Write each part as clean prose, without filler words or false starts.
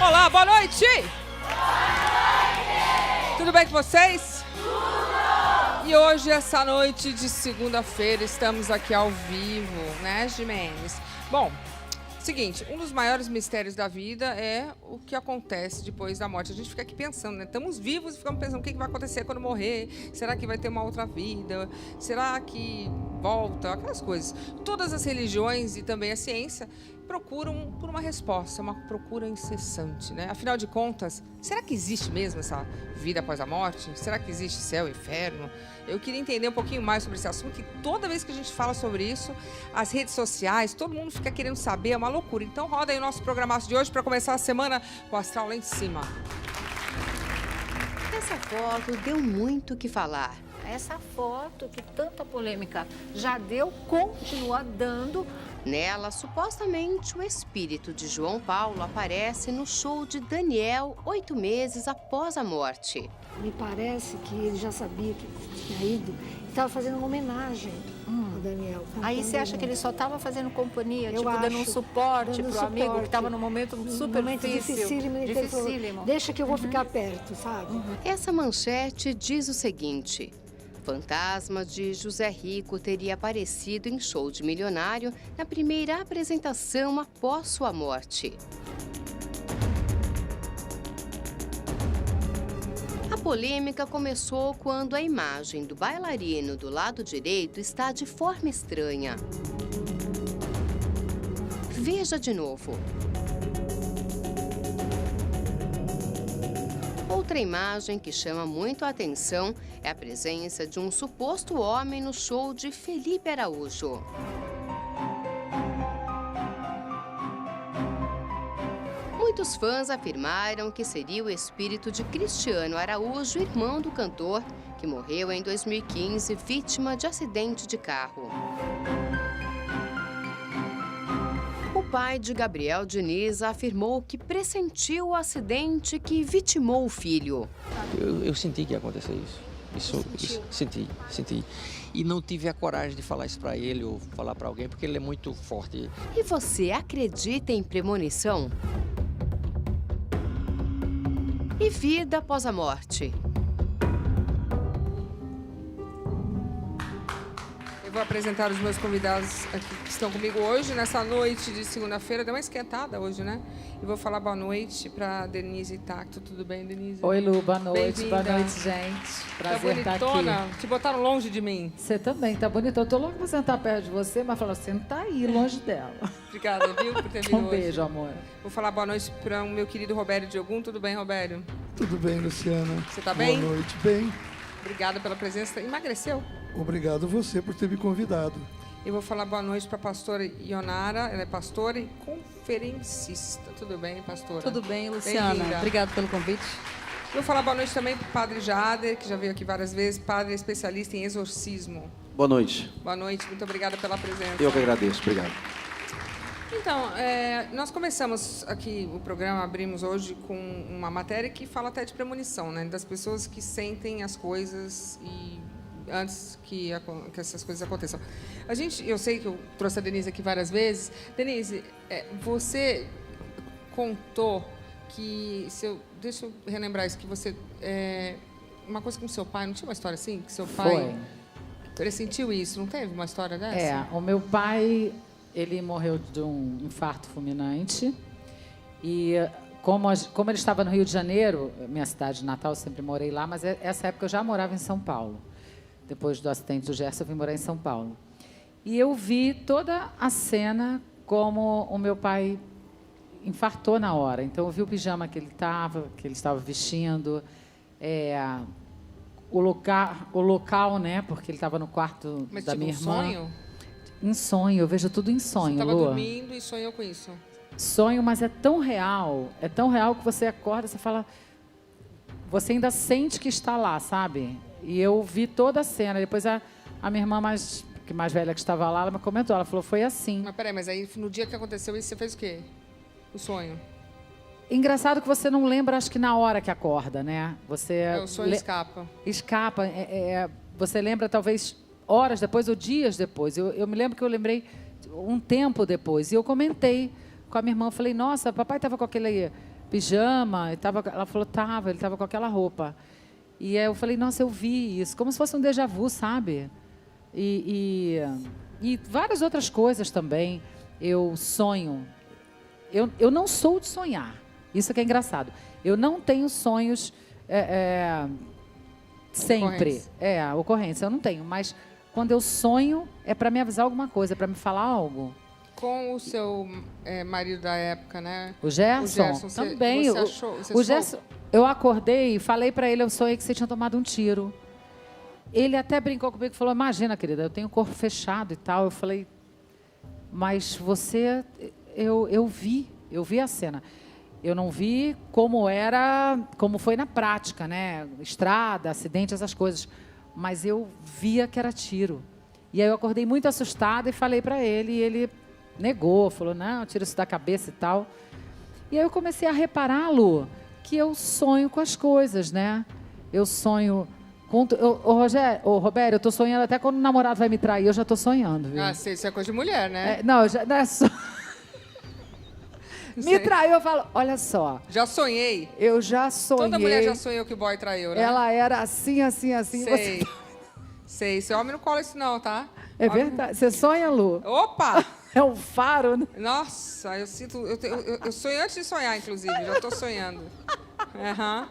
Olá, boa noite! Tudo bem com vocês? Tudo! E hoje, essa noite de segunda-feira, estamos aqui ao vivo, né, Jimenez? Bom, seguinte, um dos maiores mistérios da vida é o que acontece depois da morte. A gente fica aqui pensando, né? Estamos vivos e ficamos pensando o que vai acontecer quando morrer. Será que vai ter uma outra vida? Será que volta? Aquelas coisas. Todas as religiões e também a ciência procuram por uma resposta, uma procura incessante, né? Afinal de contas, será que existe mesmo essa vida após a morte? Será que existe céu e inferno? Eu queria entender um pouquinho mais sobre esse assunto, e toda vez que a gente fala sobre isso, as redes sociais, todo mundo fica querendo saber, é uma loucura. Então roda aí o nosso programaço de hoje para começar a semana com o astral lá em cima. Essa foto deu muito o que falar. Essa foto que tanta polêmica já deu, continua dando. Nela, supostamente, o espírito de João Paulo aparece no show de Daniel 8 meses após a morte. Me parece que ele já sabia que tinha ido e estava fazendo uma homenagem ao Daniel. Aí você acha que ele só estava fazendo companhia, Eu tipo, dando um acho, suporte dando pro amigo suporte. que estava num momento super difícil. Dificílimo. Ele falou, Dificílimo. deixa que eu vou ficar perto, sabe? Essa manchete diz o seguinte: fantasma de José Rico teria aparecido em show de milionário na primeira apresentação após sua morte. A polêmica começou quando a imagem do bailarino do lado direito está de forma estranha. Veja de novo. Outra imagem que chama muito a atenção é a presença de um suposto homem no show de Felipe Araújo. Muitos fãs afirmaram que seria o espírito de Cristiano Araújo, irmão do cantor, que morreu em 2015 vítima de acidente de carro. O pai de Gabriel Diniz afirmou que pressentiu o acidente que vitimou o filho. Eu senti que ia acontecer isso. Isso senti. E não tive a coragem de falar isso para ele ou falar para alguém, porque ele é muito forte. E você acredita em premonição? E vida após a morte? Eu vou apresentar os meus convidados aqui que estão comigo hoje, nessa noite de segunda-feira. Deu uma esquentada hoje, né? E vou falar boa noite para Denise Tacto. Tudo bem, Denise? Oi, Lu, boa noite. Boa Bem-vinda. noite, gente. Prazer Tá estar bonitona? aqui. Te botaram longe de mim. Você também tá bonita. Eu tô louca pra sentar perto de você, mas fala, você não tá aí, longe dela. Obrigada, viu, por ter vindo Um hoje. beijo, amor. Vou falar boa noite para o meu querido Robério Diogum. Tudo bem, Robério? Tudo bem, Luciana? Você tá bem? Boa noite. Bem. Obrigada pela presença. Emagreceu? Obrigado você por ter me convidado. Eu vou falar boa noite para a pastora Ionara. Ela é pastora e conferencista. Tudo bem, pastora? Tudo bem, Luciana. Bem-vinda. Obrigada pelo convite. Vou falar boa noite também para o padre Jader, que já veio aqui várias vezes. Padre especialista em exorcismo. Boa noite. Boa noite, muito obrigada pela presença. Eu que agradeço, obrigado. Então, nós começamos aqui o programa, abrimos hoje com uma matéria que fala até de premonição, né? Das pessoas que sentem as coisas e antes que essas coisas aconteçam. Eu sei que eu trouxe a Denise aqui várias vezes. Denise, você contou que... deixa eu relembrar isso, que você... uma coisa com seu pai, não tinha uma história assim? Que seu pai... Foi. Pressentiu isso, não teve uma história dessa? É, o meu pai, ele morreu de um infarto fulminante. E como ele estava no Rio de Janeiro, minha cidade de Natal, eu sempre morei lá, mas essa época eu já morava em São Paulo. Depois do acidente do Gerson, eu vim morar em São Paulo. E eu vi toda a cena como o meu pai infartou na hora. Então, eu vi o pijama que ele estava vestindo, o local, né? Porque ele estava no quarto Mas, da tipo, minha um irmã. sonho? Em sonho, eu vejo tudo em sonho, Você estava Lua. dormindo e sonhou com isso? Sonho, mas é tão real que você acorda, você fala... Você ainda sente que está lá, sabe? E eu vi toda a cena. Depois a minha irmã mais velha que estava lá, ela me comentou, ela falou, foi assim. Mas peraí, mas aí no dia que aconteceu isso, você fez o quê? O sonho? Engraçado que você não lembra, acho que na hora que acorda, né? Você O sonho escapa. escapa. Você lembra talvez horas depois ou dias depois. Eu me lembro que eu lembrei um tempo depois. E eu comentei com a minha irmã, eu falei, nossa, papai estava com pijama, ela falou, ele estava com aquela roupa. E aí eu falei, nossa, eu vi isso, como se fosse um déjà vu, sabe? E várias outras coisas também. Eu sonho. Eu não sou de sonhar, isso que é engraçado. Eu não tenho sonhos sempre. Ocorrência, eu não tenho, mas quando eu sonho é para me avisar alguma coisa, para me falar algo. Com o seu marido da época, né? O Gerson também. Você achou? O Gerson, eu acordei e falei para ele, eu sonhei que você tinha tomado um tiro. Ele até brincou comigo e falou, imagina, querida, eu tenho o corpo fechado e tal. Eu falei, mas você, eu vi a cena. Eu não vi como foi na prática, né? Estrada, acidente, essas coisas. Mas eu via que era tiro. E aí eu acordei muito assustada e falei para ele, e ele negou, falou, não, tira isso da cabeça e tal. E aí eu comecei a reparar, Lu, que eu sonho com as coisas, né? Eu sonho com... Roberto, eu tô sonhando até quando o namorado vai me trair, eu já tô sonhando, viu? Ah, isso é coisa de mulher, né? Não é só... Me traiu, eu falo, olha só. Já sonhei. Eu já sonhei. Toda mulher já sonhou que o boy traiu, né? Ela era assim, assim, assim. Sei. Sei. Seu homem não cola isso não, tá? É verdade. Você sonha, Lu? Opa! É um faro, né? Nossa, eu sinto... Eu sonho antes de sonhar, inclusive. Já tô sonhando.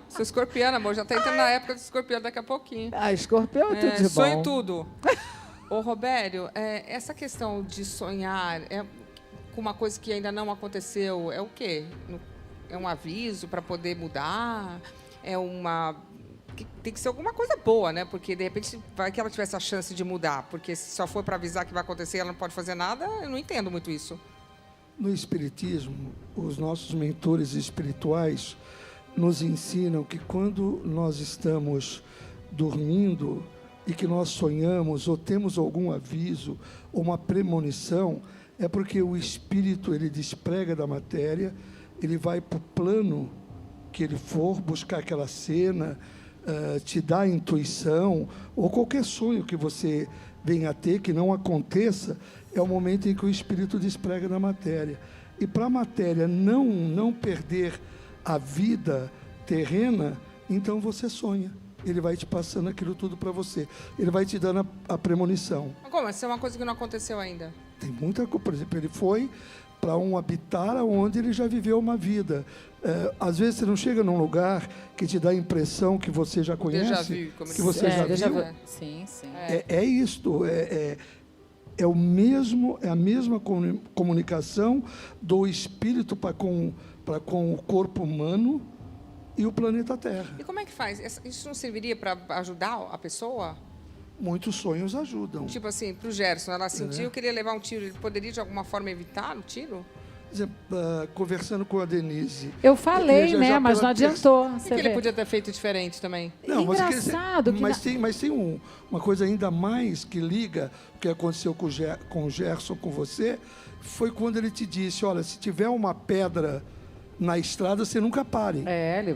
Sou escorpiana, amor. Já tá entrando na época do escorpião daqui a pouquinho. Escorpião é tudo de bom. Sonho tudo. Ô, Robério, essa questão de sonhar... com uma coisa que ainda não aconteceu, é o quê? É um aviso para poder mudar? Tem que ser alguma coisa boa, né? Porque, de repente, vai que ela tivesse a chance de mudar. Porque se só for para avisar que vai acontecer e ela não pode fazer nada, eu não entendo muito isso. No Espiritismo, os nossos mentores espirituais nos ensinam que quando nós estamos dormindo e que nós sonhamos ou temos algum aviso ou uma premonição, é porque o espírito, ele desprega da matéria, ele vai para o plano que ele for buscar aquela cena, te dá a intuição, ou qualquer sonho que você venha a ter, que não aconteça, é o momento em que o espírito desprega da matéria. E para a matéria não perder a vida terrena, então você sonha. Ele vai te passando aquilo tudo para você. Ele vai te dando a premonição. Como? Isso é uma coisa que não aconteceu ainda. Tem muita coisa. Por exemplo, ele foi para um habitat onde ele já viveu uma vida. Às vezes você não chega num lugar que te dá a impressão que você já conhece, que você já viu. Sim, sim. É isto. É a mesma comunicação do espírito para com o corpo humano e o planeta Terra. E como é que faz? Isso não serviria para ajudar a pessoa? Muitos sonhos ajudam. Tipo assim, para o Gerson, ela sentiu que queria levar um tiro. Ele poderia, de alguma forma, evitar o tiro? Por exemplo, conversando com a Denise... Eu falei, né? Mas não adiantou. O que ele podia ter feito diferente também? Não, engraçado. Mas tem uma coisa ainda mais que liga o que aconteceu com o Gerson, com você, foi quando ele te disse, olha, se tiver uma pedra na estrada, você nunca pare.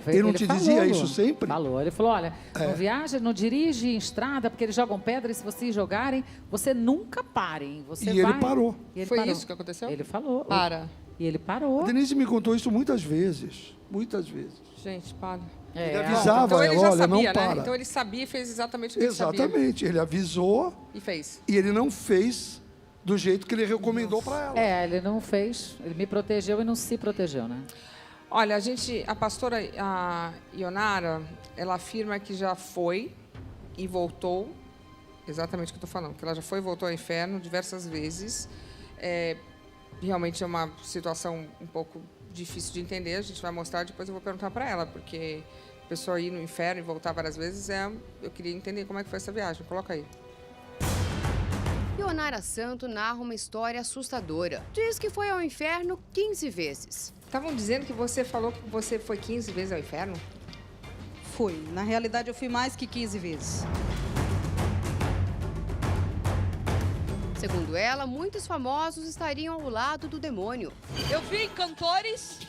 Ele não te dizia isso sempre? Falou. Ele falou, olha, não viaja, não dirige em estrada, porque eles jogam pedra, e se vocês jogarem, você nunca parem. Ele parou. Foi isso que aconteceu? Ele falou. Para. E ele parou. A Denise me contou isso muitas vezes. Muitas vezes. Gente, para. Ele avisava então ele já ela, sabia, não para. né? Então ele sabia e fez exatamente o que ele sabia. Exatamente. Ele avisou. E fez. E ele não fez do jeito que ele recomendou para ela. Ele não fez. Ele me protegeu e não se protegeu, né? Olha, a pastora Ionara, ela afirma que já foi e voltou, exatamente o que eu estou falando, que ela já foi e voltou ao inferno diversas vezes. Realmente é uma situação um pouco difícil de entender, a gente vai mostrar, depois eu vou perguntar para ela, porque a pessoa ir no inferno e voltar várias vezes, eu queria entender como é que foi essa viagem. Coloca aí. Ionara Santo narra uma história assustadora. Diz que foi ao inferno 15 vezes. Estavam dizendo que você falou que você foi 15 vezes ao inferno? Fui. Na realidade, eu fui mais que 15 vezes. Segundo ela, muitos famosos estariam ao lado do demônio. Eu vi cantores,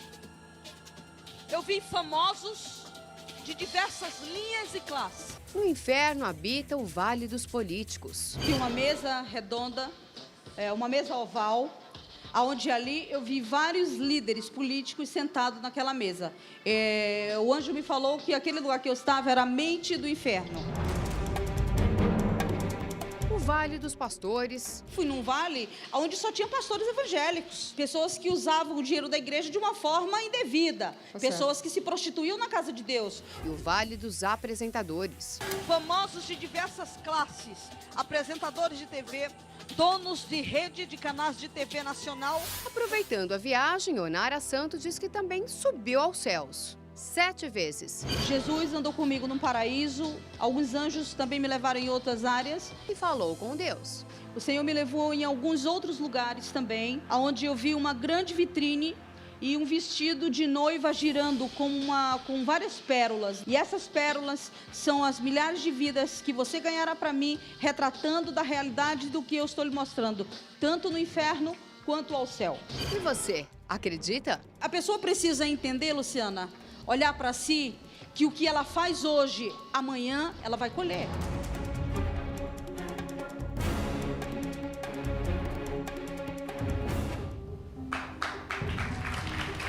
eu vi famosos de diversas linhas e classes. No inferno habita o Vale dos Políticos. Vi uma mesa redonda, uma mesa oval, Onde ali eu vi vários líderes políticos sentados naquela mesa. O anjo me falou que aquele lugar que eu estava era a mente do inferno. O Vale dos Pastores. Fui num vale onde só tinha pastores evangélicos, pessoas que usavam o dinheiro da igreja de uma forma indevida, pessoas que se prostituíam na casa de Deus. E o Vale dos Apresentadores. Famosos de diversas classes, apresentadores de TV, donos de rede de canais de TV nacional. Aproveitando a viagem, Onara Santos diz que também subiu aos céus 7 vezes. Jesus andou comigo no paraíso, alguns anjos também me levaram em outras áreas. E falou com Deus. O Senhor me levou em alguns outros lugares também, onde eu vi uma grande vitrine e um vestido de noiva girando com várias pérolas. E essas pérolas são as milhares de vidas que você ganhará para mim, retratando da realidade do que eu estou lhe mostrando, tanto no inferno quanto ao céu. E você, acredita? A pessoa precisa entender, Luciana, olhar para si, que o que ela faz hoje, amanhã ela vai colher.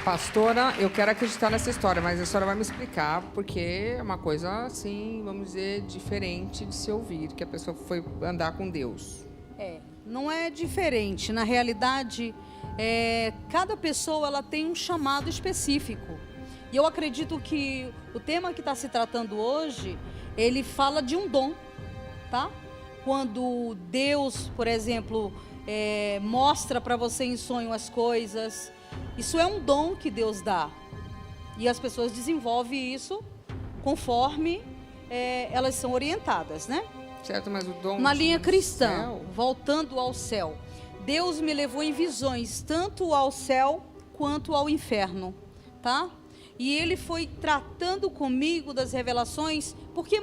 Pastora, eu quero acreditar nessa história, mas a senhora vai me explicar, porque é uma coisa assim, vamos dizer, diferente de se ouvir, que a pessoa foi andar com Deus. Não é diferente. Na realidade, cada pessoa ela tem um chamado específico. E eu acredito que o tema que está se tratando hoje, ele fala de um dom, tá? Quando Deus, por exemplo, mostra para você em sonho as coisas, isso é um dom que Deus dá. E as pessoas desenvolvem isso conforme elas são orientadas, né? Certo, mas o dom na linha cristã, céu. voltando ao céu, Deus me levou em visões, tanto ao céu quanto ao inferno, tá? E Ele foi tratando comigo das revelações, porque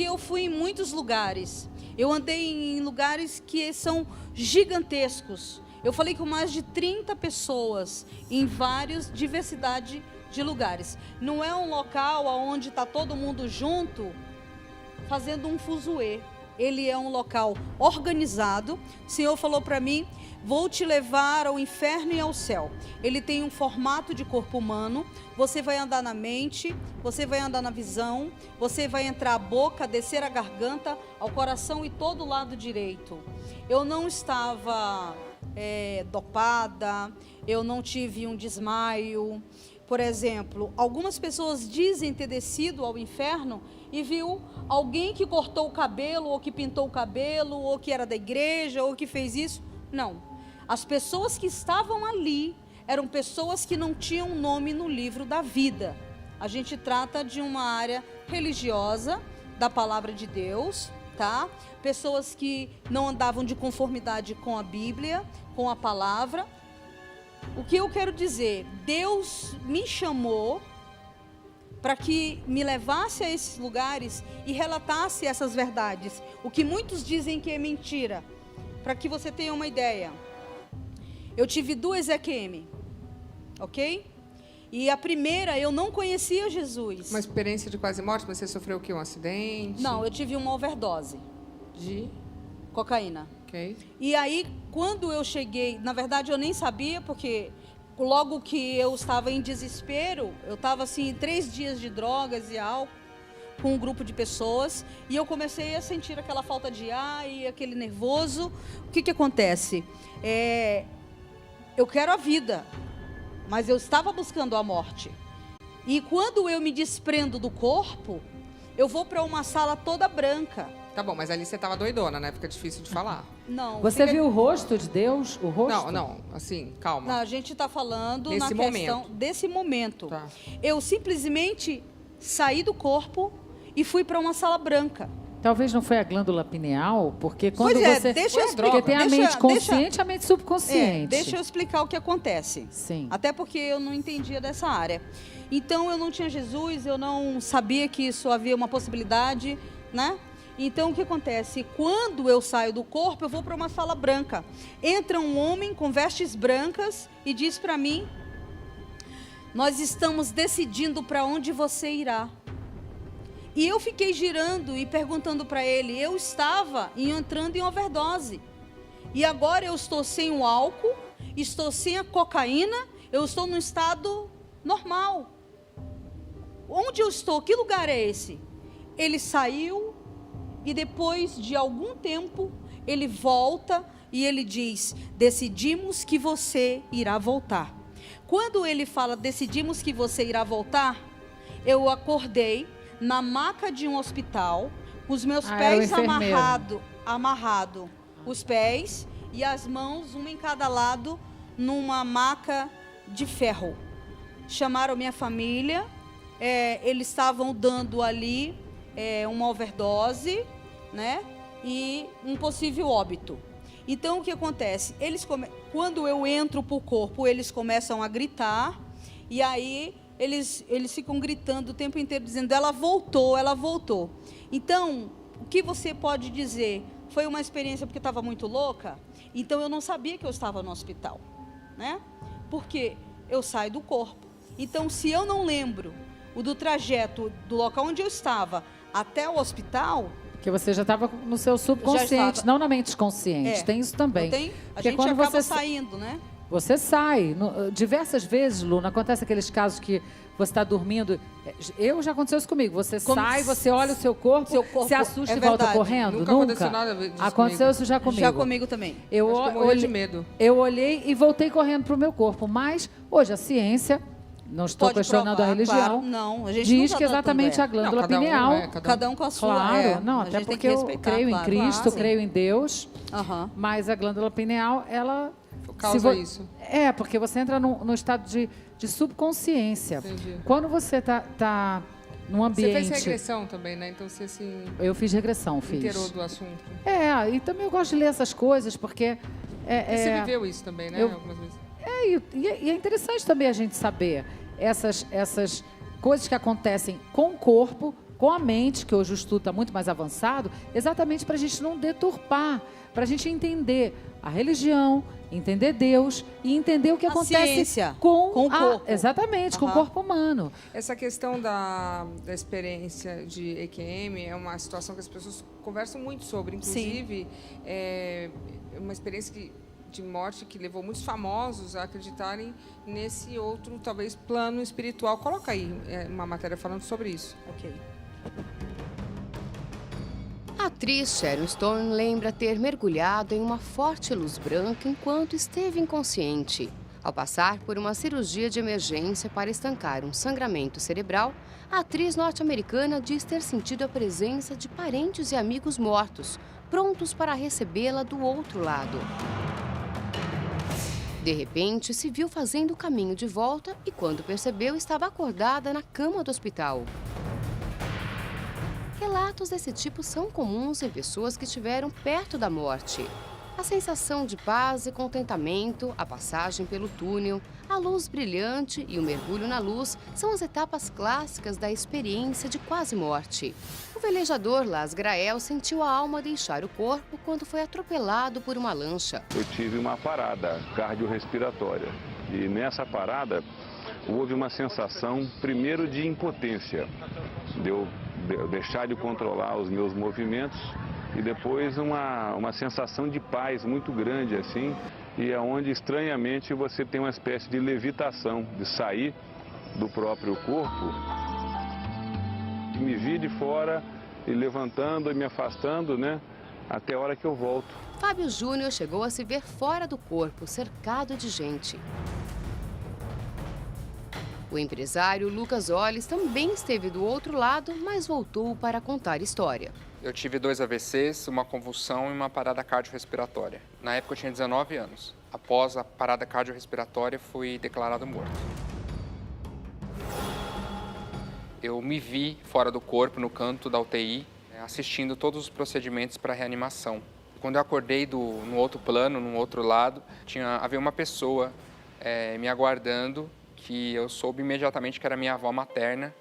eu fui em muitos lugares, eu andei em lugares que são gigantescos, eu falei com mais de 30 pessoas, em várias diversidade de lugares, não é um local onde está todo mundo junto, fazendo um fuzuê. Ele é um local organizado. O Senhor falou para mim, vou te levar ao inferno e ao céu. Ele tem um formato de corpo humano, você vai andar na mente, você vai andar na visão, você vai entrar a boca, descer a garganta, ao coração e todo o lado direito. Eu não estava dopada, eu não tive um desmaio. Por exemplo, algumas pessoas dizem ter descido ao inferno e viu alguém que cortou o cabelo, ou que pintou o cabelo, ou que era da igreja, ou que fez isso. Não. As pessoas que estavam ali eram pessoas que não tinham nome no livro da vida. A gente trata de uma área religiosa, da palavra de Deus, tá? Pessoas que não andavam de conformidade com a Bíblia, com a palavra. O que eu quero dizer? Deus me chamou para que me levasse a esses lugares e relatasse essas verdades. O que muitos dizem que é mentira. Para que você tenha uma ideia. Eu tive 2 EQM, ok? E a primeira, eu não conhecia Jesus. Uma experiência de quase morte, mas você sofreu o quê? Um acidente? Não, eu tive uma overdose. De? Cocaína. Ok. E aí, quando eu cheguei, na verdade eu nem sabia, porque logo que eu estava em desespero, eu estava assim, 3 dias de drogas e álcool, com um grupo de pessoas, e eu comecei a sentir aquela falta de ar e aquele nervoso. O que acontece? Eu quero a vida, mas eu estava buscando a morte. E quando eu me desprendo do corpo, eu vou para uma sala toda branca. Tá bom, mas ali você tava doidona, né? Fica difícil de falar. Não. Você viu o rosto de Deus? O rosto? Não, assim, calma. Não, a gente está falando Nesse na momento. questão desse momento. Tá. Eu simplesmente saí do corpo e fui para uma sala branca. Talvez não foi a glândula pineal, porque quando Pois é, você... deixa eu Porque tem a deixa- mente consciente deixa- e a mente subconsciente. Deixa eu explicar o que acontece. Sim. Até porque eu não entendia dessa área. Então, eu não tinha Jesus, eu não sabia que isso havia uma possibilidade, né? Então, o que acontece? Quando eu saio do corpo, eu vou para uma sala branca. Entra um homem com vestes brancas e diz para mim: nós estamos decidindo para onde você irá. E eu fiquei girando e perguntando para ele, eu estava entrando em overdose. E agora eu estou sem o álcool, estou sem a cocaína, eu estou num estado normal. Onde eu estou? Que lugar é esse? Ele saiu e depois de algum tempo ele volta e ele diz: decidimos que você irá voltar. Quando ele fala decidimos que você irá Ah, voltar, eu acordei na maca de um hospital, com os meus era o pés enfermeiro. amarrado, os pés e as mãos, uma em cada lado, numa maca de ferro. Chamaram minha família, eles estavam dando ali uma overdose, né? E um possível óbito. Então, o que acontece? Quando eu entro para o corpo, eles começam a gritar, e aí eles ficam gritando o tempo inteiro, dizendo, ela voltou, ela voltou. Então, o que você pode dizer? Foi uma experiência porque estava muito louca? Então, eu não sabia que eu estava no hospital, né? Porque eu saio do corpo. Então, se eu não lembro do trajeto do local onde eu estava até o hospital... Porque você já estava no seu subconsciente, não na mente consciente. Tem isso também. Não tem? A Porque gente quando acaba você saindo, né? Você sai. Diversas vezes, Luna, acontece aqueles casos que você está dormindo. Já aconteceu isso comigo. Você sai, você olha o seu corpo se assusta e volta correndo. Nunca aconteceu nada disso aconteceu comigo. isso já comigo. Já comigo também. Eu morri de medo. Eu olhei e voltei correndo para o meu corpo. Mas hoje a ciência, não estou Pode questionando provar, a religião, claro. Não, a gente diz não que tá exatamente tratando, a glândula pineal. Cada um com a sua. Claro, não, a até gente tem porque que eu respeitar, creio claro. em Cristo, Claro. creio em Deus, Aham. mas a glândula pineal, ela... Causa isso. Porque você entra no estado de subconsciência. Entendi. Quando você tá num ambiente... Você fez regressão também, né? Então você se Eu fiz regressão, inteirou do assunto. E também eu gosto de ler essas coisas, porque... Você viveu isso também, né? Algumas vezes. E é interessante também a gente saber essas coisas que acontecem com o corpo, com a mente, que hoje o estudo está muito mais avançado, exatamente para a gente não deturpar, para a gente entender a religião, entender Deus e entender o que acontece ciência, com o corpo. Exatamente, com o corpo humano. Essa questão da experiência de EQM é uma situação que as pessoas conversam muito sobre. Inclusive, é uma experiência de morte que levou muitos famosos a acreditarem nesse outro, talvez, plano espiritual. Coloca aí uma matéria falando sobre isso. Ok. A atriz Sharon Stone lembra ter mergulhado em uma forte luz branca enquanto esteve inconsciente. Ao passar por uma cirurgia de emergência para estancar um sangramento cerebral, a atriz norte-americana diz ter sentido a presença de parentes e amigos mortos, prontos para recebê-la do outro lado. De repente, se viu fazendo o caminho de volta e, quando percebeu, estava acordada na cama do hospital. Relatos desse tipo são comuns em pessoas que estiveram perto da morte. A sensação de paz e contentamento, a passagem pelo túnel, a luz brilhante e o mergulho na luz são as etapas clássicas da experiência de quase morte. O velejador Las Grael sentiu a alma deixar o corpo quando foi atropelado por uma lancha. Eu tive uma parada cardiorrespiratória e nessa parada houve uma sensação primeiro de impotência, de eu deixar de controlar os meus movimentos e depois uma sensação de paz muito grande assim, e é onde estranhamente você tem uma espécie de levitação, de sair do próprio corpo. Me vi de fora e levantando e me afastando, né, até a hora que eu volto. Fábio Júnior chegou a se ver fora do corpo, cercado de gente. O empresário Lucas Olles também esteve do outro lado, mas voltou para contar história. Eu tive 2 AVCs, uma convulsão e uma parada cardiorrespiratória. Na época eu tinha 19 anos. Após a parada cardiorrespiratória, fui declarado morto. Eu me vi fora do corpo, no canto da UTI, assistindo todos os procedimentos para reanimação. Quando eu acordei no outro plano, no outro lado, havia uma pessoa me aguardando, que eu soube imediatamente que era minha avó materna,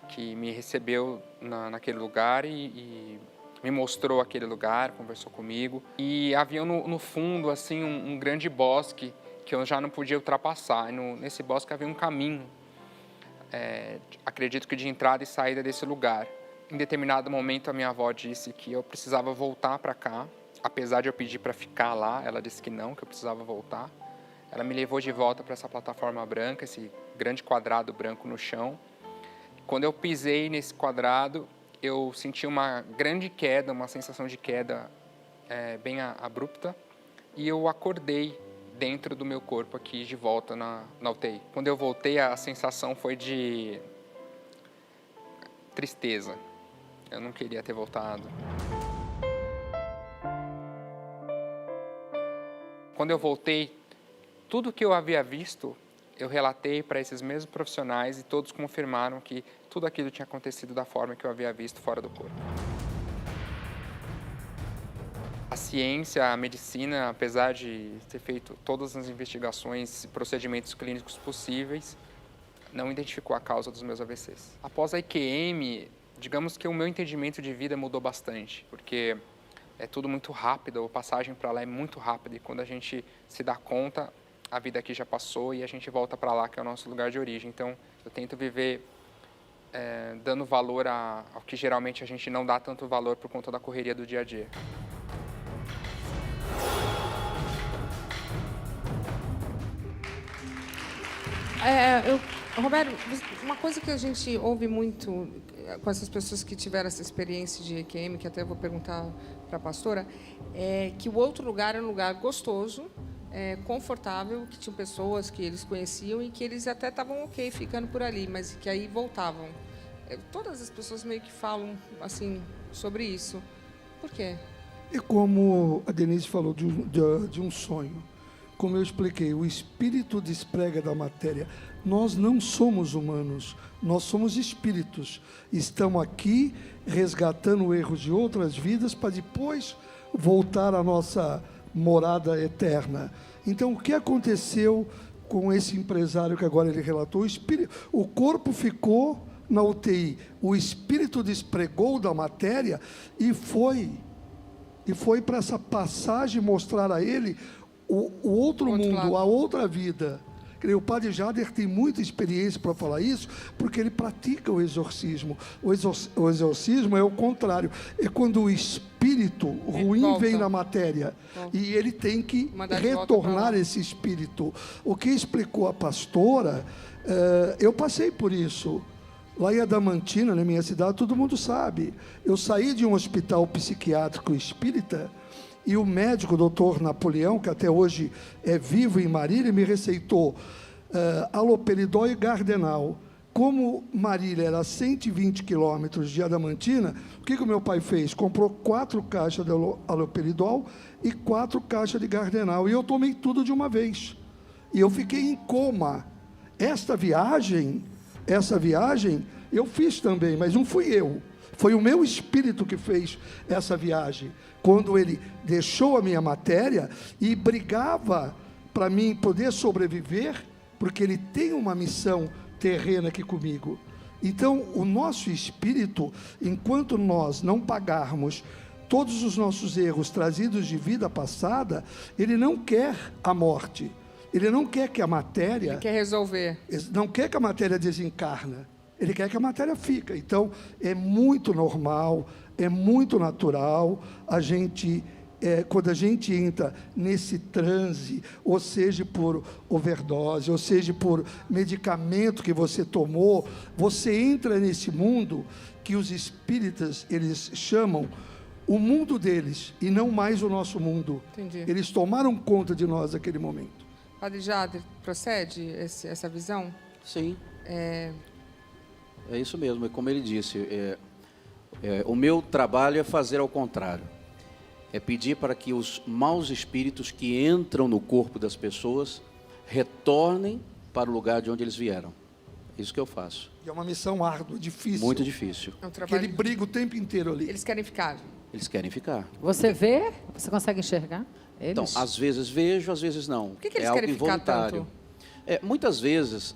que me recebeu naquele lugar e me mostrou aquele lugar, conversou comigo. E havia no fundo assim um grande bosque que eu já não podia ultrapassar. E nesse bosque havia um caminho, acredito que de entrada e saída desse lugar. Em determinado momento a minha avó disse que eu precisava voltar para cá, apesar de eu pedir para ficar lá, ela disse que não, que eu precisava voltar. Ela me levou de volta para essa plataforma branca, esse grande quadrado branco no chão. Quando eu pisei nesse quadrado, eu senti uma grande queda, uma sensação de queda bem abrupta, e eu acordei dentro do meu corpo aqui, de volta na UTI. Quando eu voltei, a sensação foi de tristeza. Eu não queria ter voltado. Quando eu voltei, tudo que eu havia visto, eu relatei para esses mesmos profissionais e todos confirmaram que tudo aquilo tinha acontecido da forma que eu havia visto fora do corpo. A ciência, a medicina, apesar de ter feito todas as investigações e procedimentos clínicos possíveis, não identificou a causa dos meus AVCs. Após a IQM, digamos que o meu entendimento de vida mudou bastante, porque é tudo muito rápido, a passagem para lá é muito rápida e quando a gente se dá conta, a vida aqui já passou e a gente volta para lá, que é o nosso lugar de origem. Então, eu tento viver dando valor ao que geralmente a gente não dá tanto valor por conta da correria do dia a dia. Roberto, uma coisa que a gente ouve muito com essas pessoas que tiveram essa experiência de EQM, que até eu vou perguntar para a pastora, é que o outro lugar é um lugar gostoso, confortável, que tinham pessoas que eles conheciam e que eles até estavam ok ficando por ali, mas que aí voltavam. Todas as pessoas meio que falam assim sobre isso. Por quê? E como a Denise falou de um sonho, como eu expliquei, o espírito desprega da matéria. Nós não somos humanos, nós somos espíritos. Estamos aqui resgatando erros de outras vidas para depois voltar à nossa morada eterna. Então, o que aconteceu com esse empresário que agora ele relatou? O corpo ficou na UTI, o espírito despregou da matéria e foi para essa passagem mostrar a ele o outro mundo, lado. A outra vida. O padre Jader tem muita experiência para falar isso, porque ele pratica o exorcismo. O exorcismo é o contrário. É quando o espírito ruim vem na matéria. E ele tem que retornar esse espírito. O que explicou a pastora, eu passei por isso. Lá em Adamantina, na minha cidade, todo mundo sabe. Eu saí de um hospital psiquiátrico espírita e o médico, o doutor Napoleão, que até hoje é vivo em Marília, me receitou haloperidol e Gardenal. Como Marília era 120 quilômetros de Adamantina, o que o meu pai fez? Comprou 4 caixas de haloperidol e 4 caixas de Gardenal. E eu tomei tudo de uma vez. E eu fiquei em coma. Essa viagem eu fiz também, mas não fui eu. Foi o meu espírito que fez essa viagem. Quando ele deixou a minha matéria e brigava para mim poder sobreviver, porque ele tem uma missão terrena aqui comigo. Então, o nosso espírito, enquanto nós não pagarmos todos os nossos erros trazidos de vida passada, ele não quer a morte. Ele não quer que a matéria... Ele quer resolver. Não quer que a matéria desencarna. Ele quer que a matéria fique. Então, é muito normal, é muito natural a gente, quando a gente entra nesse transe, ou seja por overdose, ou seja por medicamento que você tomou, você entra nesse mundo que os espíritas, eles chamam o mundo deles, e não mais o nosso mundo. Entendi. Eles tomaram conta de nós naquele momento. Padre Jader, procede essa visão? Sim. É isso mesmo, é como ele disse, o meu trabalho é fazer ao contrário, é pedir para que os maus espíritos que entram no corpo das pessoas retornem para o lugar de onde eles vieram. É isso que eu faço. É uma missão árdua, difícil. Muito difícil. É um trabalho... Ele briga o tempo inteiro ali. Eles querem ficar. Eles querem ficar. Você vê? Você consegue enxergar eles? Então, às vezes vejo, às vezes não. Por que eles querem ficar tanto? Muitas vezes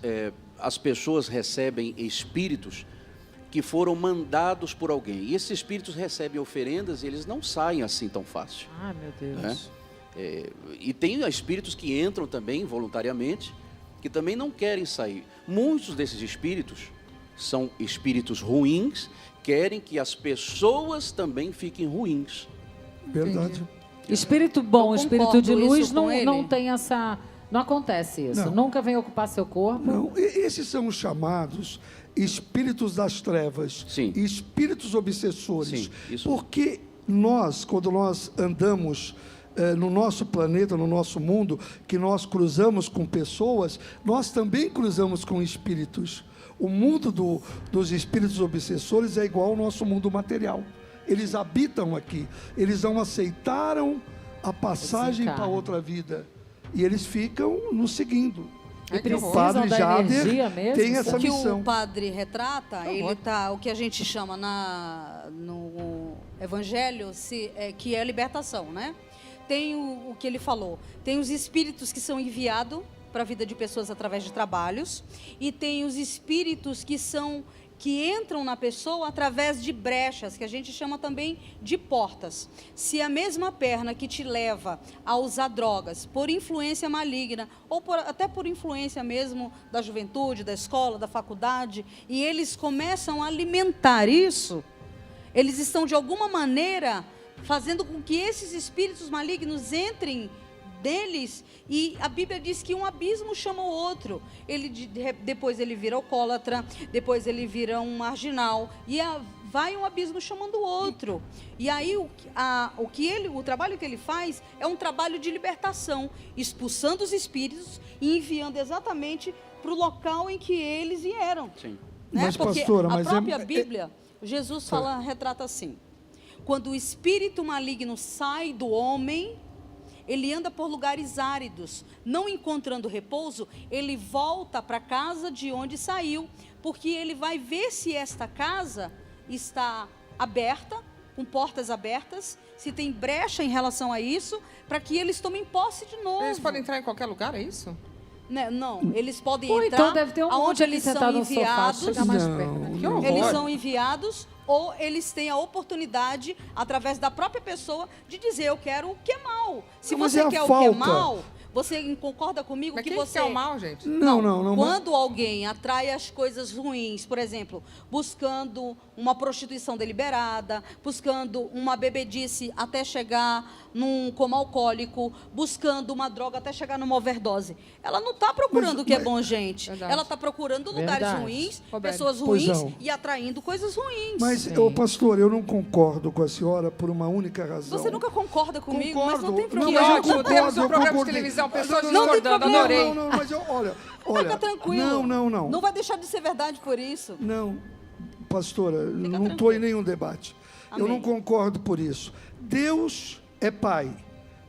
as pessoas recebem espíritos que foram mandados por alguém. E esses espíritos recebem oferendas e eles não saem assim tão fácil. Ah, meu Deus. E tem espíritos que entram também voluntariamente, que também não querem sair. Muitos desses espíritos são espíritos ruins, querem que as pessoas também fiquem ruins. Verdade. Espírito bom, Eu espírito concordo de luz isso com ele. não tem essa... Não acontece isso. Não. Nunca vem ocupar seu corpo. Não, esses são os chamados espíritos das trevas, Sim. espíritos obsessores. Sim, isso. Porque nós, quando nós andamos no nosso planeta, no nosso mundo, que nós cruzamos com pessoas, nós também cruzamos com espíritos. O mundo dos espíritos obsessores é igual ao nosso mundo material. Eles habitam aqui. Eles não aceitaram a passagem para outra vida. E eles ficam nos seguindo. E o Padre Jader tem essa O que missão. o padre retrata, ele tá, o que a gente chama no Evangelho, que é a libertação, né? Tem o que ele falou, tem os espíritos que são enviados para a vida de pessoas através de trabalhos, e tem os espíritos que entram na pessoa através de brechas, que a gente chama também de portas. Se a mesma perna que te leva a usar drogas por influência maligna, ou até por influência mesmo da juventude, da escola, da faculdade, e eles começam a alimentar isso, eles estão de alguma maneira fazendo com que esses espíritos malignos entrem deles, e a Bíblia diz que um abismo chama o outro. Depois ele vira alcoólatra, depois ele vira um marginal, e vai um abismo chamando o outro. E aí o trabalho que ele faz é um trabalho de libertação, expulsando os espíritos e enviando exatamente para o local em que eles vieram. Sim. Né? Mas, porque pastora, a mas própria Bíblia, Jesus retrata assim: quando o espírito maligno sai do homem, ele anda por lugares áridos, não encontrando repouso, ele volta para a casa de onde saiu, porque ele vai ver se esta casa está aberta, com portas abertas, se tem brecha em relação a isso, para que eles tomem posse de novo. Eles podem entrar em qualquer lugar, é isso? Né? Não, eles podem Pô, entrar então deve ter um aonde monte ali eles são sentado no sofá, enviados. chega mais perto. Que horror. Eles são enviados, ou eles têm a oportunidade, através da própria pessoa, de dizer: eu quero o que é mal. Se Mas você é a quer o que é falta. mal, você concorda comigo Mas que quem você... quer o mal, gente? Não. Quando alguém atrai as coisas ruins, por exemplo, buscando uma prostituição deliberada, buscando uma bebedice até chegar num coma alcoólico, buscando uma droga até chegar numa overdose, ela não está procurando o que é bom, gente. Verdade. Ela está procurando lugares Verdade. ruins, Roberto. pessoas Pois ruins não. e atraindo coisas ruins. Mas, pastor, eu não concordo com a senhora por uma única razão. Você nunca concorda comigo, mas não tem Concordo. problema. mas eu ótimo, concordo, temos um eu programa de concordei. televisão, pessoas Não tem discordando, problema. adorei. Não, mas olha, Fica tranquilo. Não. Não vai deixar de ser verdade por isso. Não, pastora, não estou tranquilo. em nenhum debate. Eu Amém. não concordo por isso. Deus é Pai.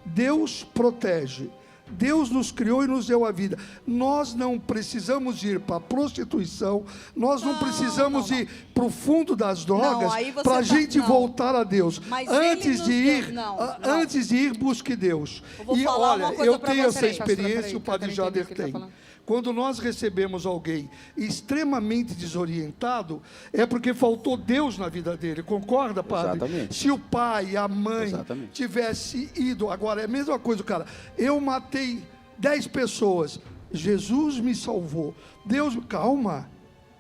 Deus protege. Deus nos criou e nos deu a vida. Nós não precisamos ir para a prostituição, nós não precisamos ir para o fundo das drogas aí você para a tá- gente não. voltar a Deus. Mas ele Antes nos de deu- ir, não. antes de ir, busque Deus. Eu vou E falar olha, uma coisa eu pra tenho você. essa Peraí, experiência, peraí, o Padre eu quero entender Jader o que ele tá tem. falando. Quando nós recebemos alguém extremamente desorientado, é porque faltou Deus na vida dele. Concorda, Padre? Exatamente. Se o pai, a mãe Exatamente. tivesse ido... Agora, é a mesma coisa, cara. Eu matei 10 pessoas. Jesus me salvou. Deus...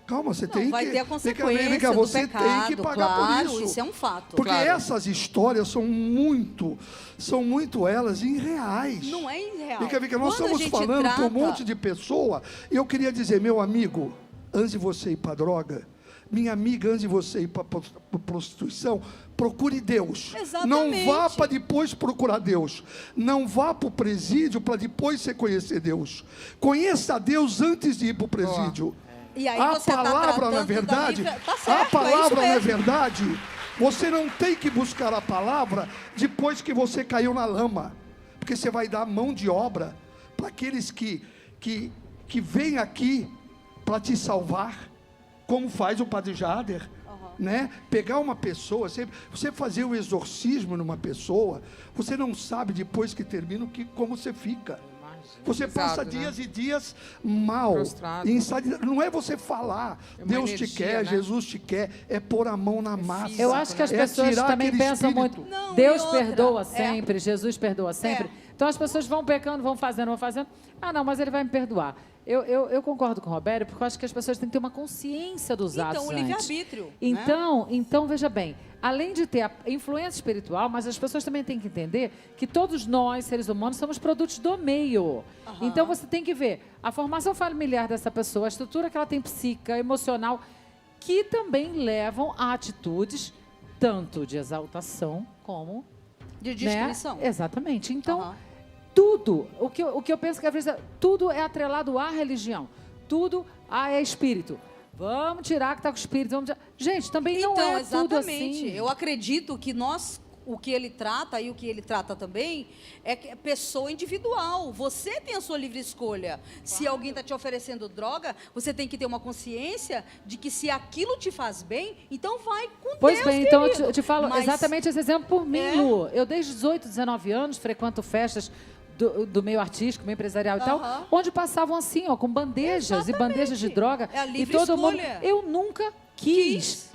Calma, você tem vai que... ter a vem cá, consequência do você tem que pecado, pagar claro, por isso. isso é um fato. Porque Claro. essas histórias são muito elas irreais. Não é irreal. Vem cá, nós Quando a estamos gente falando com um trata- monte de pessoa. E eu queria dizer, meu amigo, antes de você ir para droga, minha amiga, antes de você ir para prostituição, procure Deus. Exatamente. Não vá para depois procurar Deus. Não vá para o presídio para depois você conhecer Deus. Conheça Deus antes de ir para o presídio. E aí A você tá palavra, tratando na da verdade, tá a certo, palavra, é isso na mesmo. verdade, você não tem que buscar a palavra depois que você caiu na lama. Porque você vai dar mão de obra para aqueles que vêm aqui para te salvar, como faz o Padre Jader. Né? Pegar uma pessoa, você fazer o exorcismo numa pessoa, você não sabe depois que termina como você fica. Você passa Pesado, dias e dias mal. Prostrado. Não é você falar, É uma Deus te energia, quer, né? Jesus te quer, é pôr a mão na massa. físico, Eu acho que as É pessoas tirar também aquele pensam espírito. muito. Não, Deus e outra, perdoa sempre, Jesus perdoa sempre. Então as pessoas vão pecando, vão fazendo. Ah, não, mas ele vai me perdoar. Eu concordo com o Robério, porque eu acho que as pessoas têm que ter uma consciência dos atos Então, o antes. livre-arbítrio. Então, veja bem, além de ter a influência espiritual, mas as pessoas também têm que entender que todos nós, seres humanos, somos produtos do meio. Então, você tem que ver a formação familiar dessa pessoa, a estrutura que ela tem psíquica, emocional, que também levam a atitudes tanto de exaltação como... De destruição. Né? Exatamente. Então... Tudo, o que eu penso que às vezes tudo é atrelado à religião, tudo é espírito. Vamos tirar que está com espírito. Gente, também não é tudo assim. Eu acredito que o que ele trata e o que ele trata também é pessoa individual. Você tem a sua livre escolha. Se alguém está te oferecendo droga, você tem que ter uma consciência de que se aquilo te faz bem, então vai com Deus, Pois bem, então eu te falo Mas... exatamente esse exemplo por mim, Lu. Eu desde 18, 19 anos frequento festas do meio artístico, meio empresarial e tal, onde passavam assim, ó, com bandejas e bandejas de droga. É a livre e todo mundo. escolha. Eu nunca quis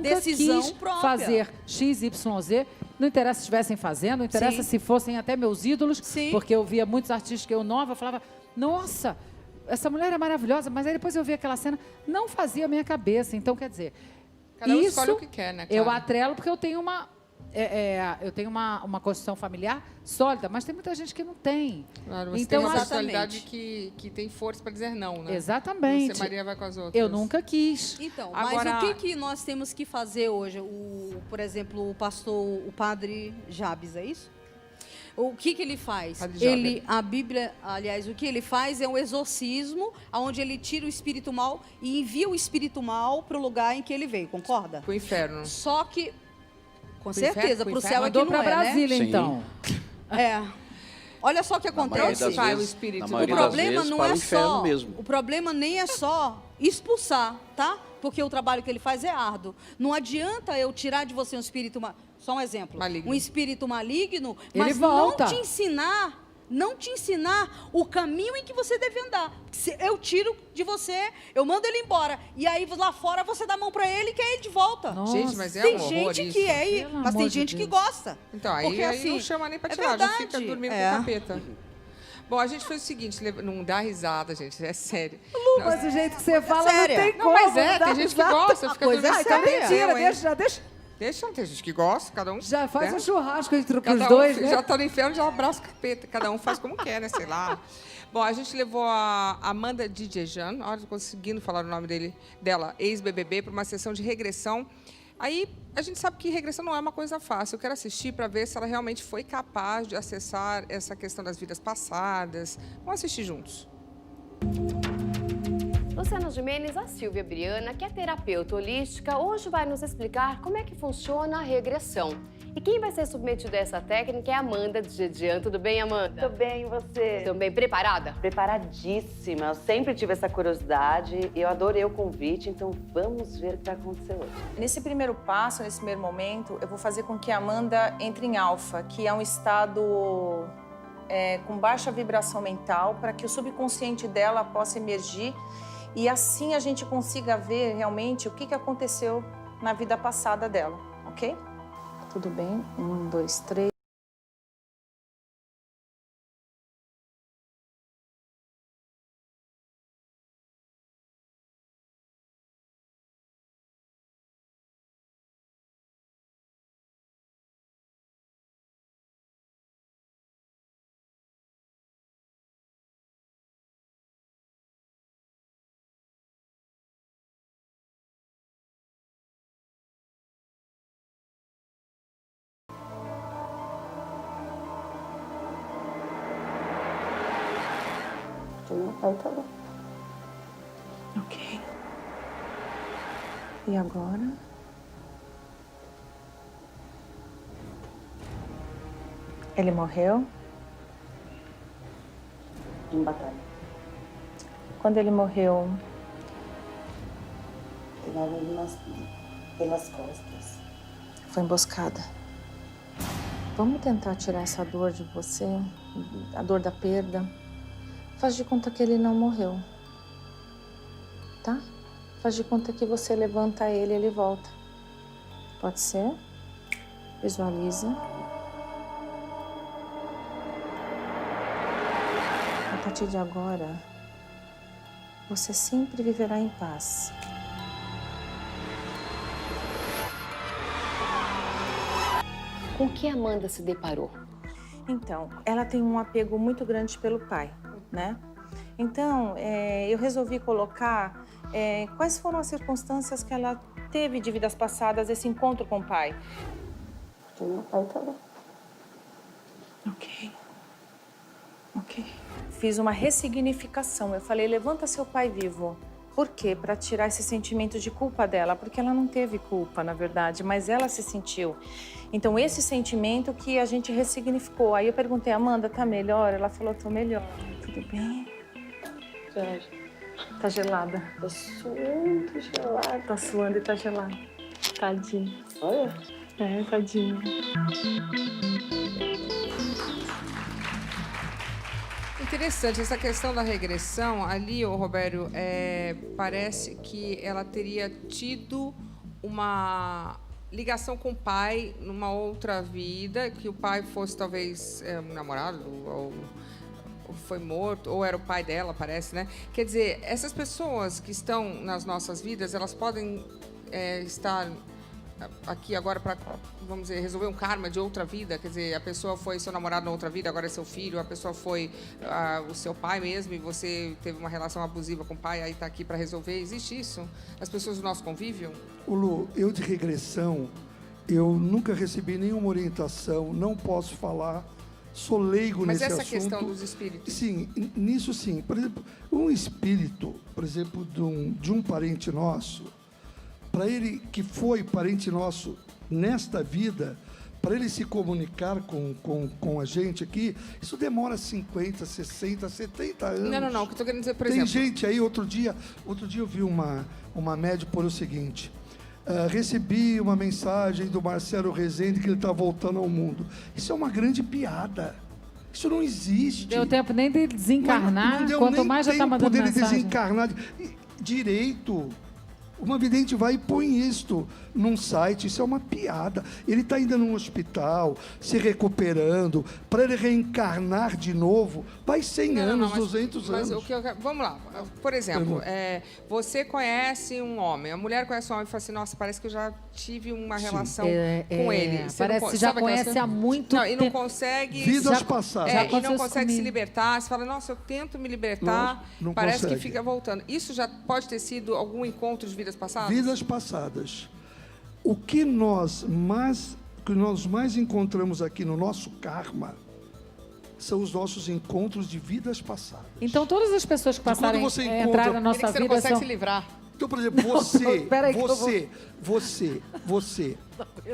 Decisão própria. fazer X, Y, Z. Não interessa se estivessem fazendo, não interessa se fossem até meus ídolos, porque eu via muitos artistas que eu nova, falava, nossa, essa mulher é maravilhosa, mas aí depois eu via aquela cena, não fazia a minha cabeça. Então, quer dizer, Cada um isso escolhe o que quer, né? eu Claro. atrelo porque eu tenho uma construção familiar sólida, mas tem muita gente que não tem. Claro, você então, tem uma personalidade que tem força para dizer não, né? Exatamente. Você, Maria, vai com as outras. Eu nunca quis. Então, Agora... mas o que nós temos que fazer hoje? Por exemplo, o padre Jabes, é isso? O que ele faz? A Bíblia, aliás, o que ele faz é um exorcismo, onde ele tira o espírito mal e envia o espírito mal para o lugar em que ele veio, concorda? Pro inferno. Só que, com certeza, para o céu é que Mandou não para é, Brasília, né? então. Olha só o que acontece. Vai o espírito. O problema não é só. Mesmo. O problema nem é só expulsar, tá? Porque o trabalho que ele faz é árduo. Não adianta eu tirar de você um espírito, só um exemplo, um espírito maligno, mas não te ensinar o caminho em que você deve andar. Se eu tiro de você, eu mando ele embora, e aí lá fora você dá a mão para ele e quer ele de volta. Nossa. Gente, mas é tem um horror gente isso. que é, mas tem gente que gosta. Então, aí, porque, aí assim, não chama nem para tirar, já verdade. fica dormindo com o capeta. Bom, a gente fez o seguinte, não dá risada, gente, é sério. Lu, mas o jeito que você fala não tem como. Não, mas tem gente que gosta, fica Pois dormindo. então mentira, deixa. Deixa, tem gente que gosta, cada um... Já faz um churrasco entre os cada dois, um, né? Já tá no inferno, já abraça o capeta. Cada um faz como quer, né? Sei lá. Bom, a gente levou a Amanda Dijejan, olha, conseguindo falar o nome dela, ex-BBB, para uma sessão de regressão. Aí, a gente sabe que regressão não é uma coisa fácil. Eu quero assistir para ver se ela realmente foi capaz de acessar essa questão das vidas passadas. Vamos assistir juntos. Luciana Gimenez, a Silvia Briana, que é terapeuta holística, hoje vai nos explicar como é que funciona a regressão. E quem vai ser submetido a essa técnica é a Amanda Dijejan. Tudo bem, Amanda? Tudo bem, e você? Também preparada? Preparadíssima. Eu sempre tive essa curiosidade e eu adorei o convite, então vamos ver o que vai acontecer hoje. Nesse primeiro passo, nesse primeiro momento, eu vou fazer com que a Amanda entre em alfa, que é um estado com baixa vibração mental, para que o subconsciente dela possa emergir e assim a gente consiga ver realmente o que aconteceu na vida passada dela, ok? Tudo bem? 1, 2, 3. Aí tá bom. Ok. E agora? Ele morreu? Em batalha. Quando ele morreu? Pelas costas. Foi emboscada. Vamos tentar tirar essa dor de você, a dor da perda. Faz de conta que ele não morreu, tá? Faz de conta que você levanta ele e ele volta. Pode ser? Visualiza. A partir de agora, você sempre viverá em paz. Com que Amanda se deparou? Então, ela tem um apego muito grande pelo pai, né? Então, eu resolvi colocar quais foram as circunstâncias que ela teve de vidas passadas, esse encontro com o pai. O meu pai tá lá. Ok. Fiz uma ressignificação. Eu falei, levanta seu pai vivo. Por quê? Para tirar esse sentimento de culpa dela, porque ela não teve culpa, na verdade, mas ela se sentiu. Então, esse sentimento que a gente ressignificou. Aí eu perguntei, Amanda, tá melhor? Ela falou, tô melhor. Tudo bem? Tá gelada. Tô suando, gelada. Tá suando e tá gelada. Tadinha. Olha. Tadinha. Interessante, essa questão da regressão, ali, ô Robério, parece que ela teria tido uma ligação com o pai numa outra vida, que o pai fosse talvez um namorado, ou foi morto, ou era o pai dela, parece, né? Quer dizer, essas pessoas que estão nas nossas vidas, elas podem estar aqui agora para, vamos dizer, resolver um karma de outra vida. Quer dizer, a pessoa foi seu namorado na outra vida, agora é seu filho. A pessoa foi o seu pai mesmo e você teve uma relação abusiva com o pai, aí está aqui para resolver. Existe isso? As pessoas do nosso convívio? Lu, eu de regressão, eu nunca recebi nenhuma orientação, não posso falar, sou leigo nesse assunto. Mas essa questão dos espíritos? Sim, nisso sim. Por exemplo, um espírito, por exemplo, de um parente nosso, para ele que foi parente nosso nesta vida, para ele se comunicar com a gente aqui, isso demora 50, 60, 70 anos. Não. O que eu estou querendo dizer, por exemplo... exemplo... Tem gente aí, outro dia eu vi uma médium por o seguinte... recebi uma mensagem do Marcelo Rezende que ele está voltando ao mundo. Isso é uma grande piada. Isso não existe. Deu tempo nem de desencarnar, quanto mais já está mandando mensagem. Poder desencarnar direito. Uma vidente vai e põe isto num site, isso é uma piada. Ele está ainda num hospital, se recuperando, para ele reencarnar de novo, vai 100 anos, 200 anos. Vamos lá, por exemplo, você conhece um homem, a mulher conhece um homem e fala assim, nossa, parece que eu já tive uma relação com ele. Você parece que já conhece há muito tempo. E não consegue... Vidas passadas. E não consegue se libertar, você fala, nossa, eu tento me libertar, não parece consegue. Que fica voltando. Isso já pode ter sido algum encontro de vidas passadas? Vidas passadas. O que nós mais encontramos aqui no nosso karma são os nossos encontros de vidas passadas. Então, todas as pessoas que passaram entraram na nossa vida... Você não consegue se livrar. Então, por exemplo, você...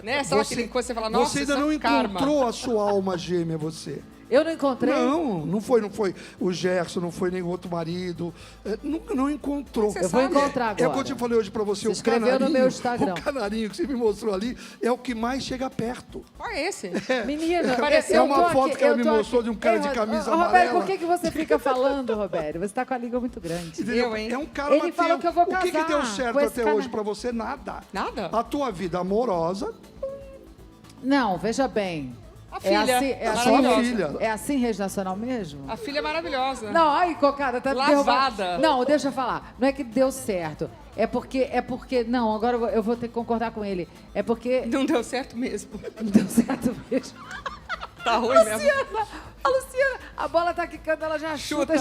Né? Sabe aquele que você fala, nossa, você ainda não encontrou a sua alma gêmea, você. Eu não encontrei? Não foi o Gerson, não foi nem o outro marido. Não encontrou. Eu vou encontrar agora. É o que eu te falei hoje pra você. Você escreveu no meu Instagram. O canarinho que você me mostrou ali é o que mais chega perto. Olha esse. Menino, é uma foto que ela me mostrou de um cara de camisa amarela. Roberto, por que você fica falando, Roberto? Você está com a língua muito grande. É um karma. Ele falou que eu vou casar. O que deu certo até hoje pra você? Nada. Nada? A tua vida amorosa... Não, veja bem... A filha. É assim rede nacional mesmo? A filha é maravilhosa. Não, ai, cocada, tá lavada. Não, deixa eu falar. Não é que deu certo. É porque... Não, agora eu vou ter que concordar com ele. É porque... Não deu certo mesmo. Não deu certo mesmo. Tá ruim mesmo. A Luciana, a bola tá quicando, ela já chuta.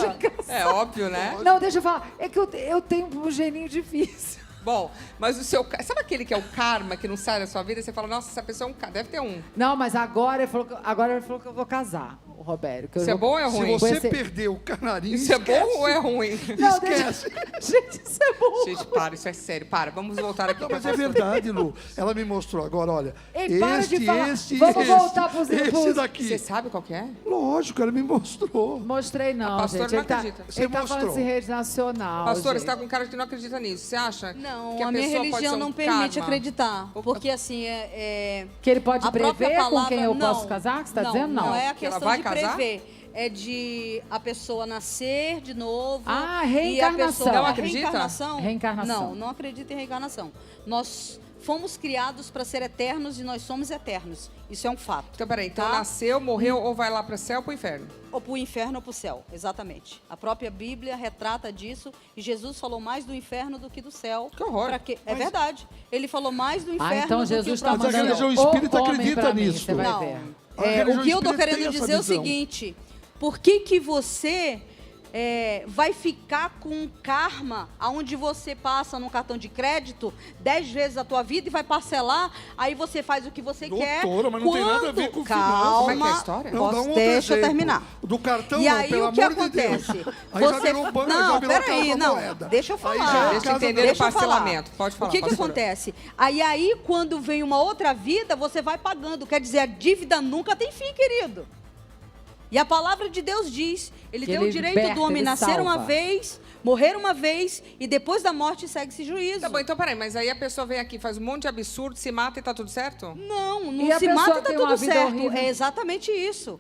É óbvio, né? Não, deixa eu falar. É que eu tenho um geninho difícil. Bom, mas o seu... Sabe aquele que é o karma, que não sai da sua vida? E você fala, nossa, essa pessoa é um karma. Deve ter um. Não, mas agora ele falou que eu vou casar, o Roberto. Isso é bom ou é ruim? Se você perder o canarinho, isso esquece. É bom ou é ruim? Não, esquece. Gente, isso é bom. Gente, para, isso é sério. Para, vamos voltar aqui. Não, mas é verdade, Lu. Ela me mostrou agora, olha. Ei, para de falar. Vamos voltar pros... Esse daqui. Você sabe qual que é? Lógico, ela me mostrou. Mostrei não, pastor gente. Não acredita. Ele tá falando de rede nacional, pastor, gente. você tá com um cara que não acredita nisso. Você acha não, que a minha pessoa religião pode ser um não permite karma? Acreditar. Porque assim, Que ele pode prever palavra, com quem eu não, posso casar? Que você tá dizendo? Não é a questão vai de casar? prever. É de a pessoa nascer de novo. Ah, reencarnação. E a pessoa, não acredita? Reencarnação? Reencarnação. Não acredita em reencarnação. Nós fomos criados para ser eternos e nós somos eternos. Isso é um fato. Então, peraí, então tá? nasceu, morreu, ou vai lá para o céu ou para o inferno? Ou para o inferno ou para o céu, exatamente. A própria Bíblia retrata disso e Jesus falou mais do inferno do que do céu. Que horror. É verdade. Ele falou mais do inferno então do Jesus que o próprio Mas a religião espírita acredita nisso. Você vai Não. ver. O que eu estou querendo dizer é o seguinte, por que você vai ficar com um karma onde você passa no cartão de crédito 10 vezes a tua vida e vai parcelar, aí você faz o que você quer. Doutora, mas não tem nada a ver com Calma, finanças. Como é que é a história? Não, dá um outro deixa eu exemplo. terminar. Do cartão, E não, aí pelo o que amor de acontece? Deus. Aí já virou banco, já virou peraí, casa não, moeda. deixa eu Aí falar. já é Deixa eu casa entender moeda. o parcelamento. Pode falar, O que pastora. acontece? Aí, quando vem uma outra vida, você vai pagando. Quer dizer, a dívida nunca tem fim, querido. E a palavra de Deus diz, ele Que deu o ele direito liberta, do homem ele nascer uma salva. vez, morrer uma vez, e depois da morte segue-se juízo. Tá bom, então peraí, mas aí a pessoa vem aqui, faz um monte de absurdo, se mata e tá tudo certo? Não, E não a se pessoa mata e tá tem uma tudo vida certo. horrível? É exatamente isso.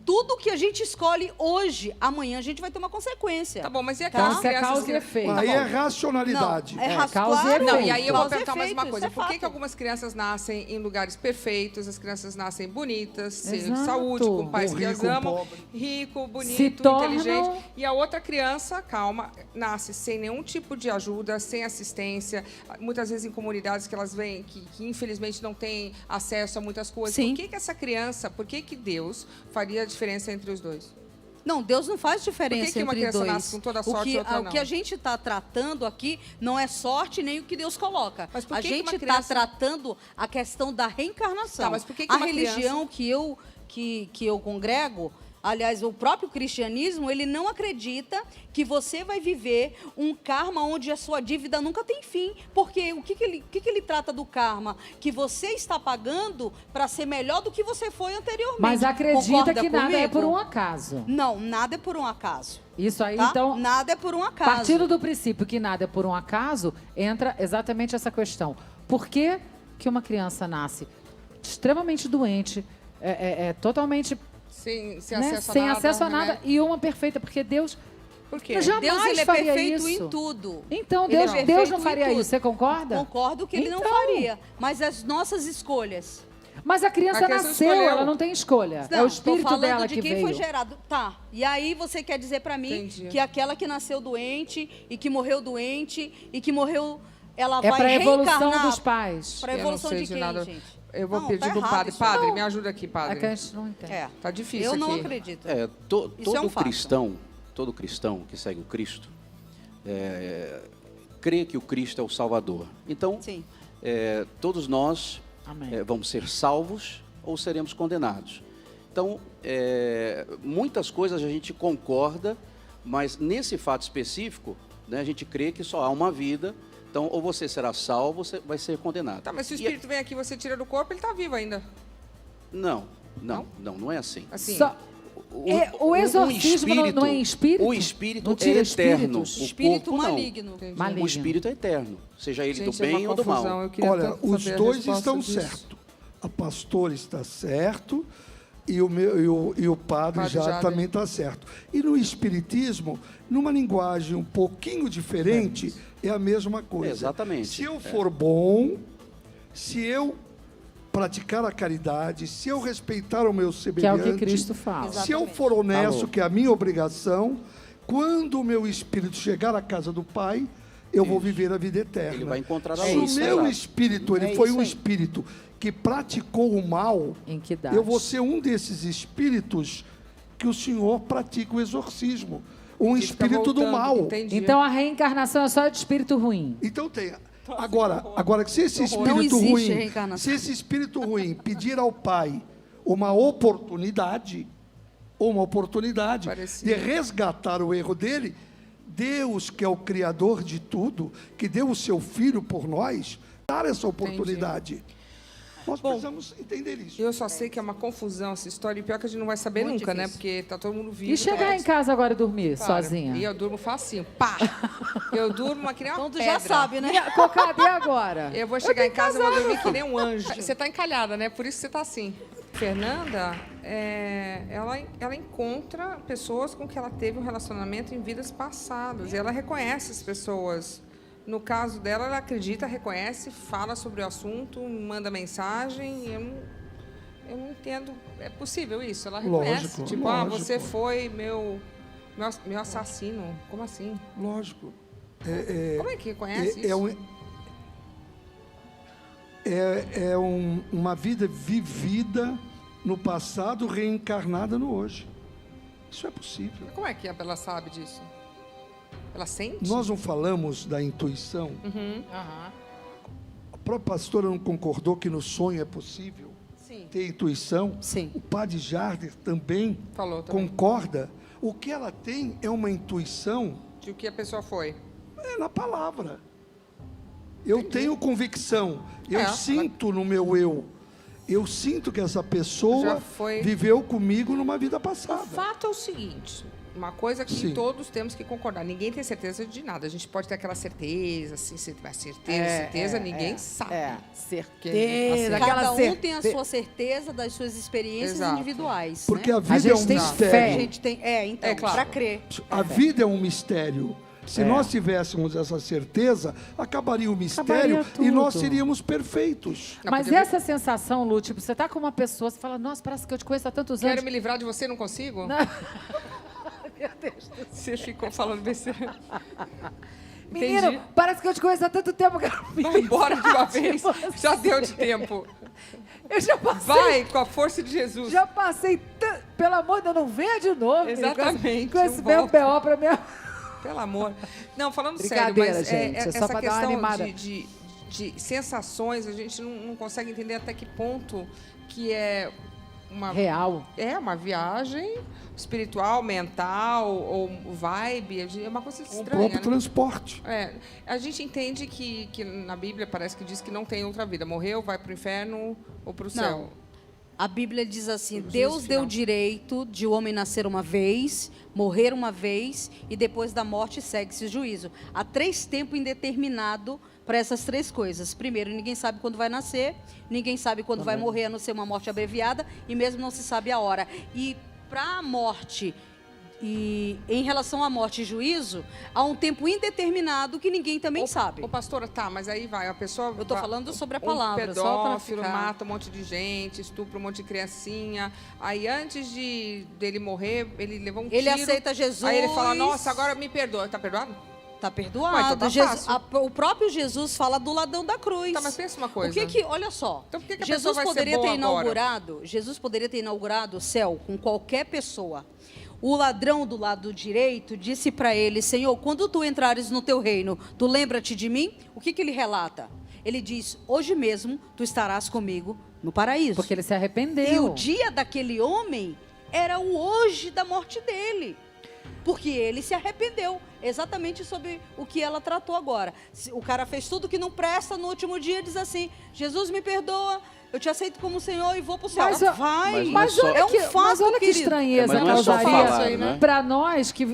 Tudo que a gente escolhe hoje, amanhã a gente vai ter uma consequência. Tá bom, mas e Então, aquelas isso é crianças causa e que... efeito. Aí Tá é bom. racionalidade. Não, é causa e claro. efeito. Não, e aí eu vou Causa e perguntar mais uma efeito, coisa. isso é Por que fato. algumas crianças nascem em lugares perfeitos, as crianças nascem bonitas, sem Exato. saúde, com pais Com que as rico, amam, pobre. rico, bonito, Se tornam- inteligente. E a outra criança, calma, nasce sem nenhum tipo de ajuda, sem assistência, muitas vezes em comunidades que elas vêm, que infelizmente não têm acesso a muitas coisas. Sim. Por que essa criança, por que Deus faria a diferença entre os dois? Não, Deus não faz diferença Por que uma entre criança dois. nasce com toda a sorte e outra O não? que a gente está tratando aqui não é sorte nem o que Deus coloca. Mas por A que gente uma está criança- tratando a questão da reencarnação. Tá, mas por que a uma religião que eu congrego, aliás, o próprio cristianismo, ele não acredita que você vai viver um karma onde a sua dívida nunca tem fim. Porque o que ele trata do karma? Que você está pagando para ser melhor do que você foi anteriormente. Mas acredita Concorda que nada é comigo? por um acaso. Não, nada é por um acaso. Isso aí, Tá? então... Nada é por um acaso. Partindo do princípio que nada é por um acaso, entra exatamente essa questão. Por que que uma criança nasce extremamente doente, totalmente Sem né, acesso a sem nada. acesso a né? nada, e uma perfeita? Porque Deus Por quê? jamais Deus, ele é faria perfeito isso. em tudo. Então, Ele é Deus perfeito não em faria tudo. isso. Você concorda? Concordo que ele não Então. faria. Mas as nossas escolhas. Mas a criança A criança nasceu, escolheu. ela não tem escolha. Não, é o tô espírito falando dela de que quem veio. foi gerado. Tá. E aí você quer dizer pra mim Entendi. que aquela que nasceu doente e que morreu doente e que morreu, ela É vai para a evolução reencarnar dos pais. Para Eu não evolução sei de de quem, nada. gente? Eu vou Não, pedir tá pro errado padre. isso. Padre, Não. me ajuda aqui, É padre. que a gente não entende. É. Tá difícil Eu não aqui. acredito. Todo Isso é um fato. todo cristão que segue o Cristo crê que o Cristo é o Salvador. Então, Sim. todos nós Amém. vamos ser salvos ou seremos condenados. Então, muitas coisas a gente concorda, mas nesse fato específico, né, a gente crê que só há uma vida. Então, ou você será salvo ou você vai ser condenado. Tá, mas se o E- espírito vem aqui e você tira do corpo, ele tá vivo ainda. Não é assim. Assim. Só- o exorcismo não é em espírito? O espírito Não é tira eterno. espíritos? O Espírito corpo, não. maligno. Maligno. O espírito é eterno, seja ele Gente, do bem é ou uma do mal. confusão. Eu queria Olha, tanto os saber a dois resposta estão disso. certos. A pastora está certo e o padre Padre já Jader. também está certo. E no espiritismo, numa linguagem um pouquinho diferente, é a mesma coisa. Exatamente. Se eu for bom, se eu praticar a caridade, se eu respeitar o meu Que é semelhante, o que Cristo fala. se eu for honesto, Falou. que é a minha obrigação, quando o meu espírito chegar à casa do Pai, eu vou viver a vida eterna. Ele vai encontrar a Se luz. o meu exato. espírito ele É foi isso um aí. espírito que praticou o mal, Em que idade? eu vou ser um desses espíritos que o Senhor pratica o exorcismo. Um Ele fica espírito do voltando, mal. entendi. Então a reencarnação é só de espírito ruim. Então tem. Agora, se esse Não espírito existe ruim, reencarnação. se esse espírito ruim pedir ao Pai uma oportunidade Parecia. de resgatar o erro dele, Deus, que é o Criador de tudo, que deu o seu Filho por nós, dar essa oportunidade. Nós precisamos entender isso. Eu só sei que é uma confusão essa história. E pior que a gente não vai saber Muito nunca, né? difícil. Porque tá todo mundo vivo. E chegar em casa agora e dormir Cara, sozinha? E eu durmo facinho. Pá! Eu durmo uma criança. Então tu já sabe, né? Cocada, e agora? Eu vou chegar em casa e vou dormir que nem um anjo. Você tá encalhada, né? Por isso você tá assim. Fernanda, ela encontra pessoas com que ela teve um relacionamento em vidas passadas. E ela reconhece as pessoas No caso dela, ela acredita, reconhece, fala sobre o assunto, manda mensagem. Eu não entendo. É possível isso? Ela reconhece. Lógico, Tipo, lógico. Você foi meu assassino. Como assim? Lógico. Como é que reconhece isso? Uma vida vivida no passado, reencarnada no hoje. Isso é possível. Como é que ela sabe disso? Ela sente? Nós não falamos da intuição? Uhum. A própria pastora não concordou que no sonho é possível ter intuição? Sim. O padre Jardim também Falou também. concorda. O que ela tem é uma intuição... De o que a pessoa foi. É na palavra. Eu tenho convicção. Eu sinto no meu eu. Eu sinto que essa pessoa viveu comigo numa vida passada. O fato é o seguinte, uma coisa que Sim. todos temos que concordar. Ninguém tem certeza de nada. A gente pode ter aquela certeza, assim, se tiver certeza, ninguém sabe. Certeza. Cada um tem a sua certeza das suas experiências Exato. individuais. Porque né? a vida é um mistério. A gente tem, então, claro. para crer. A vida é um mistério. Se nós tivéssemos essa certeza, acabaria o mistério e nós seríamos perfeitos. Mas essa sensação, Lu, tipo, você tá com uma pessoa, você fala, nossa, parece que eu te conheço há tantos anos. Quero me livrar de você, não consigo? Não. Meu Deus do céu. Você ficou falando besteira. Menino, Entendi. parece que eu te conheço há tanto tempo. Vai embora de uma vez. Já deu de tempo. Eu já passei. Vai, com a força de Jesus. Já passei. Pelo amor de Deus, não venha de novo. Exatamente, Com esse não meu volta. BO pra minha... Pelo amor. Não, falando sério, Brincadeira, mas gente, é só essa pra dar uma questão animada. de sensações, a gente não consegue entender até que ponto que é uma... Real. É uma viagem espiritual, mental, ou vibe, é uma coisa O estranha. próprio né? transporte. A gente entende que na Bíblia parece que diz que não tem outra vida. Morreu, vai para o inferno ou para o céu. Não. A Bíblia diz assim, Juízo Deus deu final. o direito de o homem nascer uma vez, morrer uma vez e depois da morte segue-se o juízo. Há 3 tempos indeterminados para essas 3 coisas. Primeiro, ninguém sabe quando vai nascer, ninguém sabe quando vai morrer, a não ser uma morte abreviada, e mesmo não se sabe a hora. E para a morte, e em relação à morte e juízo, há um tempo indeterminado que ninguém também sabe. Ô, pastora, tá, mas aí vai, a pessoa... Eu estou falando sobre a palavra, Um só para pedófilo, ficar... mata um monte de gente, estupra um monte de criancinha. Aí, antes dele morrer, ele levou um tiro. Ele aceita Jesus. Aí ele fala, nossa, agora me perdoa. Tá perdoado? Tá perdoado. Ué, então tá fácil. O próprio Jesus fala do ladrão da cruz. Tá, mas pensa uma coisa. Olha só. Então por que a pessoa Jesus vai ser poderia boa ter inaugurado, Jesus poderia ter inaugurado o céu com qualquer pessoa. O ladrão do lado direito disse para ele, Senhor, quando tu entrares no teu reino, tu lembra-te de mim? O que ele relata? Ele diz, hoje mesmo tu estarás comigo no paraíso. Porque ele se arrependeu. E o dia daquele homem era o hoje da morte dele. Porque ele se arrependeu, exatamente sobre o que ela tratou agora. O cara fez tudo que não presta, no último dia diz assim, Jesus me perdoa, eu te aceito como Senhor e vou pro céu. Mas olha que estranheza mas não é só causaria falar, né? para nós que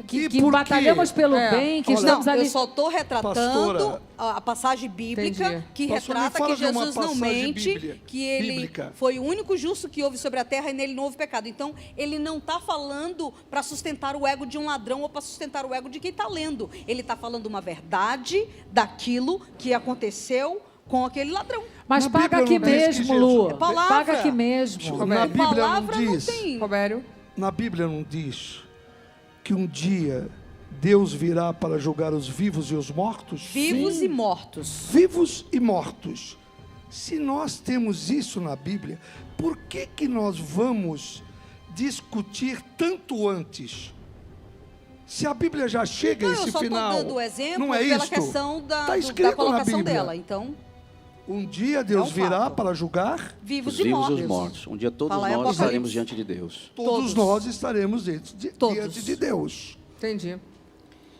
batalhamos pelo bem, que estamos ali... Eu só estou retratando a passagem bíblica que retrata que Jesus não mente, que ele foi o único justo que houve sobre a terra e nele não houve pecado. Então, ele não está falando para sustentar o ego de um ladrão ou para sustentar o ego de quem está lendo. Ele está falando uma verdade daquilo que aconteceu com aquele ladrão. Mas paga aqui mesmo, Lu. Paga aqui mesmo. Na Bíblia não Palavra diz. não tem. Robério? Na Bíblia não diz que um dia Deus virá para julgar os vivos e os mortos? Vivos e mortos. Vivos e mortos. Se nós temos isso na Bíblia, por que nós vamos discutir tanto antes? Se a Bíblia já chega a esse final, eu só estou dando exemplo não é pela isto? questão Tá da escrito na colocação Bíblia. dela. Então, um dia Deus virá para julgar vivos Os e vivos e mortos. os mortos. Um dia todos Fala aí, nós Apocalipse. estaremos diante de Deus. Todos nós estaremos diante de Deus. Entendi.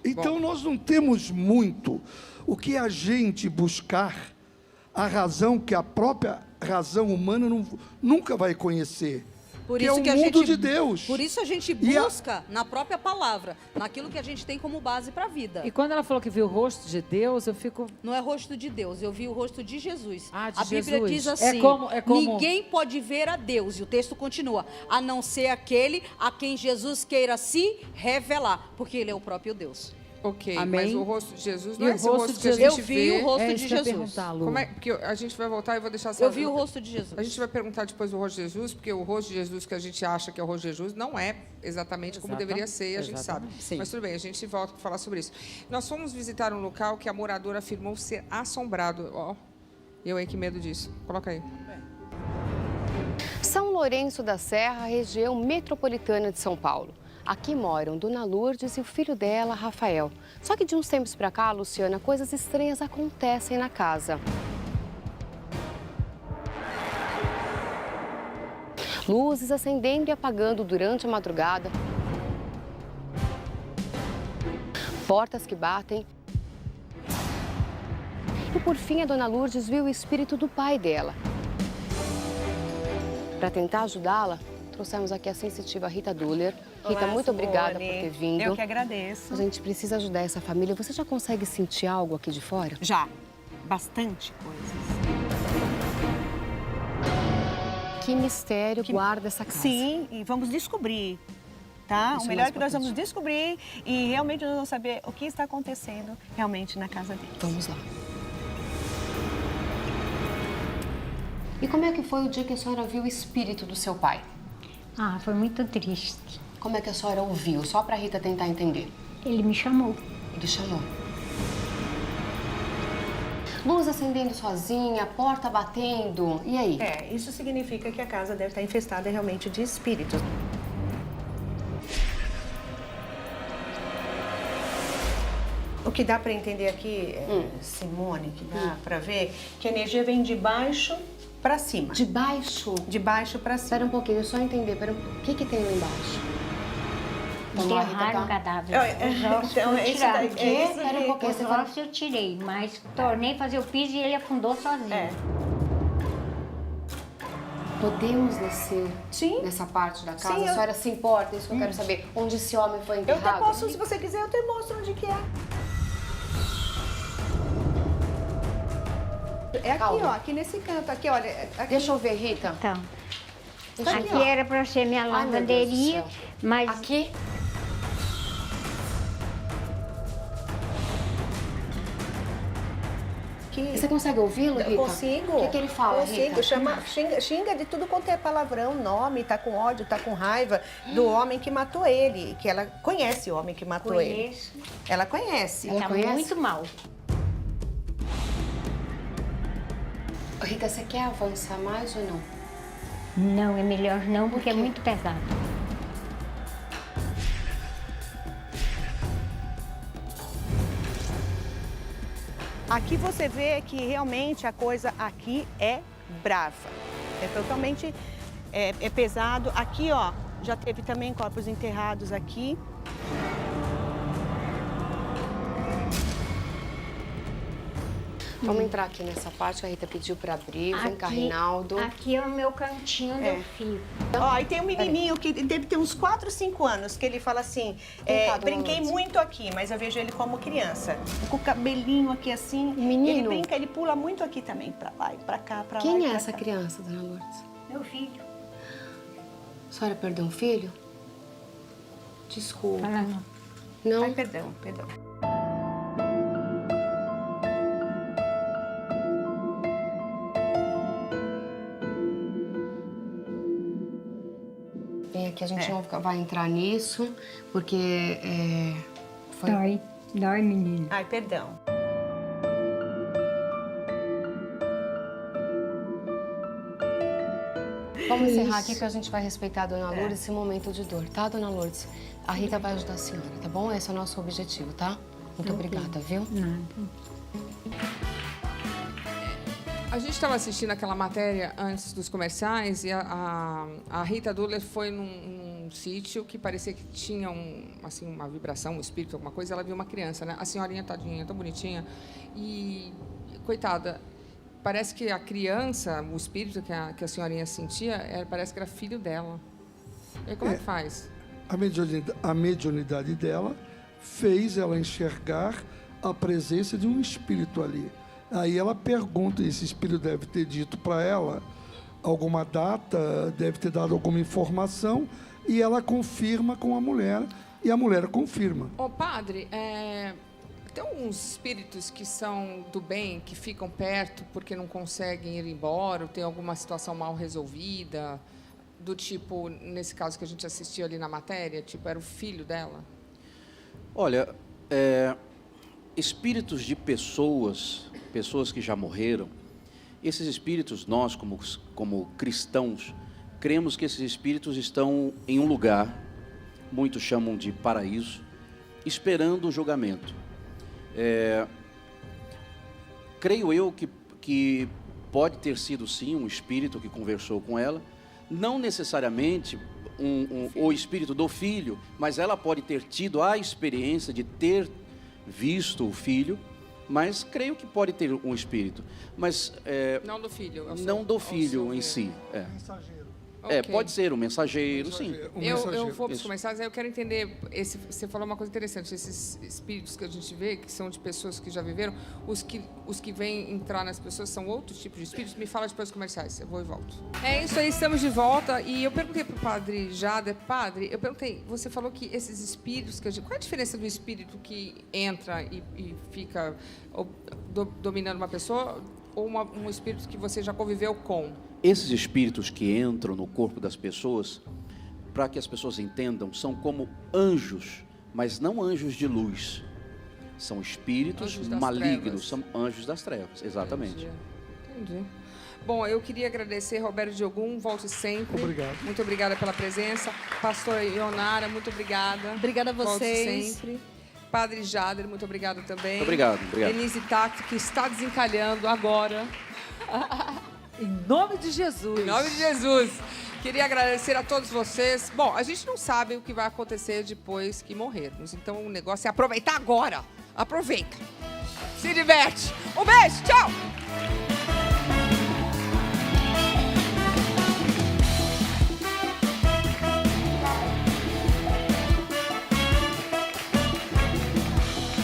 Então nós não temos muito o que a gente buscar, a razão que a própria razão humana nunca vai conhecer. Por que isso é o que a mundo gente, de Deus. Por isso a gente E a- busca na própria palavra, naquilo que a gente tem como base para a vida. E quando ela falou que viu o rosto de Deus, eu fico... Não é rosto de Deus, eu vi o rosto de Jesus. Ah, de a Bíblia Jesus. diz É assim, como- ninguém pode ver a Deus, e o texto continua, a não ser aquele a quem Jesus queira se revelar, porque ele é o próprio Deus. Ok, Amém? mas o rosto de Jesus E não é o esse rosto rosto de que a Jesus? gente Eu vi vê. o rosto É de isso que eu ia Jesus. perguntar, Lu. Como é? Porque a gente vai voltar e vou deixar essa... Eu vi o rosto de Jesus. A gente vai perguntar depois do rosto de Jesus, porque o rosto de Jesus que a gente acha que é o rosto de Jesus não é exatamente como deveria ser, a gente sabe. Sim. Mas tudo bem, a gente volta para falar sobre isso. Nós fomos visitar um local que a moradora afirmou ser assombrado. Ó, eu, hein, que medo disso. Coloca aí. São Lourenço da Serra, região metropolitana de São Paulo. Aqui moram Dona Lourdes e o filho dela, Rafael. Só que de uns tempos pra cá, Luciana, coisas estranhas acontecem na casa. Luzes acendendo e apagando durante a madrugada. Portas que batem. E por fim, a Dona Lourdes viu o espírito do pai dela. Para tentar ajudá-la, trouxemos aqui a sensitiva Rita Duller. Rita, muito obrigada por ter vindo. Eu que agradeço. A gente precisa ajudar essa família. Você já consegue sentir algo aqui de fora? Já. Bastante coisas. Que mistério guarda essa casa? Sim, e vamos descobrir, tá? Isso O é melhor mais é que nós vamos importante. descobrir e realmente nós vamos saber o que está acontecendo realmente na casa deles. Vamos lá. E como é que foi o dia que a senhora viu o espírito do seu pai? Ah, foi muito triste. Como é que a senhora ouviu? Só para a Rita tentar entender. Ele me chamou. Ele chamou. Luz acendendo sozinha, porta batendo. E aí? Isso significa que a casa deve estar infestada realmente de espíritos. O que dá para entender aqui, Simone, que dá para ver, que a energia vem de baixo para cima. De baixo? De baixo para cima. Espera um pouquinho, só entender. O que tem lá embaixo? Enterraram o cadáver. Os ossos Então, foram é isso tirados. daí, é isso Espera um pouquinho. Os ossos eu tirei, mas tornei fazer o piso e ele afundou sozinho. Podemos descer nessa parte da casa? Sim, A senhora se importa? Isso que eu quero saber. Onde esse homem foi Eu enterrado? até posso, se você quiser, eu te mostro onde que é. É aqui, Calma. ó, aqui nesse canto, aqui, olha. Aqui. Deixa eu ver, Rita. Então, Deixa aqui eu ver. era para ser minha Ai, meu Deus do lavanderia, céu. mas... Aqui? Você consegue ouvi-lo, Rita? Eu consigo. O que ele fala, Consigo. Rita? Xinga de tudo quanto é palavrão, nome, tá com ódio, tá com raiva do homem que matou ele. Que ela conhece o homem que matou Conheço. ele. Ela conhece. Tá muito mal. Rita, você quer avançar mais ou não? Não, é melhor não, porque é muito pesado. Aqui você vê que realmente a coisa aqui é brava. É totalmente é pesado. Aqui, ó, já teve também corpos enterrados aqui. Vamos entrar aqui nessa parte que a Rita pediu para abrir. Vem cá, Reinaldo. Aqui é o meu cantinho onde eu fico. Ó, e tem um menininho que deve ter uns 4, 5 anos, que ele fala assim, brinquei muito aqui, mas eu vejo ele como criança. Com o cabelinho aqui assim. Menino? Ele brinca, ele pula muito aqui também, pra lá e pra cá, pra lá. Quem e é pra essa cá. criança, Dona Lourdes? Meu filho. A senhora perdeu um filho? Desculpa. Fala não. Não? Ai, perdão, perdão. Bem, aqui a gente não vai entrar nisso, porque foi... Dói, menino. Ai, perdão. Vamos encerrar aqui que a gente vai respeitar a Dona Lourdes esse momento de dor, tá, Dona Lourdes? A Rita vai ajudar a senhora, tá bom? Esse é o nosso objetivo, tá? Muito obrigada, viu? A gente estava assistindo aquela matéria antes dos comerciais e a Rita Duller foi num sítio que parecia que tinha assim, uma vibração, um espírito, alguma coisa. Ela viu uma criança, né? A senhorinha tadinha, tão bonitinha. E, coitada, parece que a criança, o espírito que a senhorinha sentia, parece que era filho dela. E aí, como é que faz? A mediunidade dela fez ela enxergar a presença de um espírito ali. Aí ela pergunta, esse espírito deve ter dito para ela alguma data, deve ter dado alguma informação, e ela confirma com a mulher e a mulher confirma. Ô, padre, tem alguns espíritos que são do bem, que ficam perto porque não conseguem ir embora, ou tem alguma situação mal resolvida, do tipo, nesse caso que a gente assistiu ali na matéria, tipo, era o filho dela? Olha, espíritos de pessoas que já morreram, esses espíritos, nós como cristãos, cremos que esses espíritos estão em um lugar, muitos chamam de paraíso, esperando o julgamento. Creio eu que pode ter sido sim um espírito que conversou com ela, não necessariamente o espírito do filho, mas ela pode ter tido a experiência de ter visto o filho, mas creio que pode ter um espírito, mas não do filho, não do filho em si. Okay. Pode ser um mensageiro, sim. Eu vou para os comentários, aí eu quero entender, você falou uma coisa interessante, esses espíritos que a gente vê, que são de pessoas que já viveram, os que vêm entrar nas pessoas são outros tipos de espíritos? Me fala depois dos comerciais, eu vou e volto. É isso aí, estamos de volta, e eu perguntei para o padre Jader, você falou que esses espíritos, qual é a diferença do espírito que entra e fica dominando uma pessoa, ou um espírito que você já conviveu com? Esses espíritos que entram no corpo das pessoas, para que as pessoas entendam, são como anjos, mas não anjos de luz. São espíritos malignos, são anjos das trevas, exatamente. Entendi. Bom, eu queria agradecer, Roberto Diogum, volte sempre. Obrigado. Muito obrigada pela presença. Pastor Ionara, muito obrigada. Obrigada a vocês. Volte sempre. Padre Jader, muito obrigado também. Muito obrigado. Denise Tacto, que está desencalhando agora. Em nome de Jesus. Em nome de Jesus. Queria agradecer a todos vocês. Bom, a gente não sabe o que vai acontecer depois que morrermos. Então, o negócio é aproveitar agora. Aproveita. Se diverte. Um beijo. Tchau.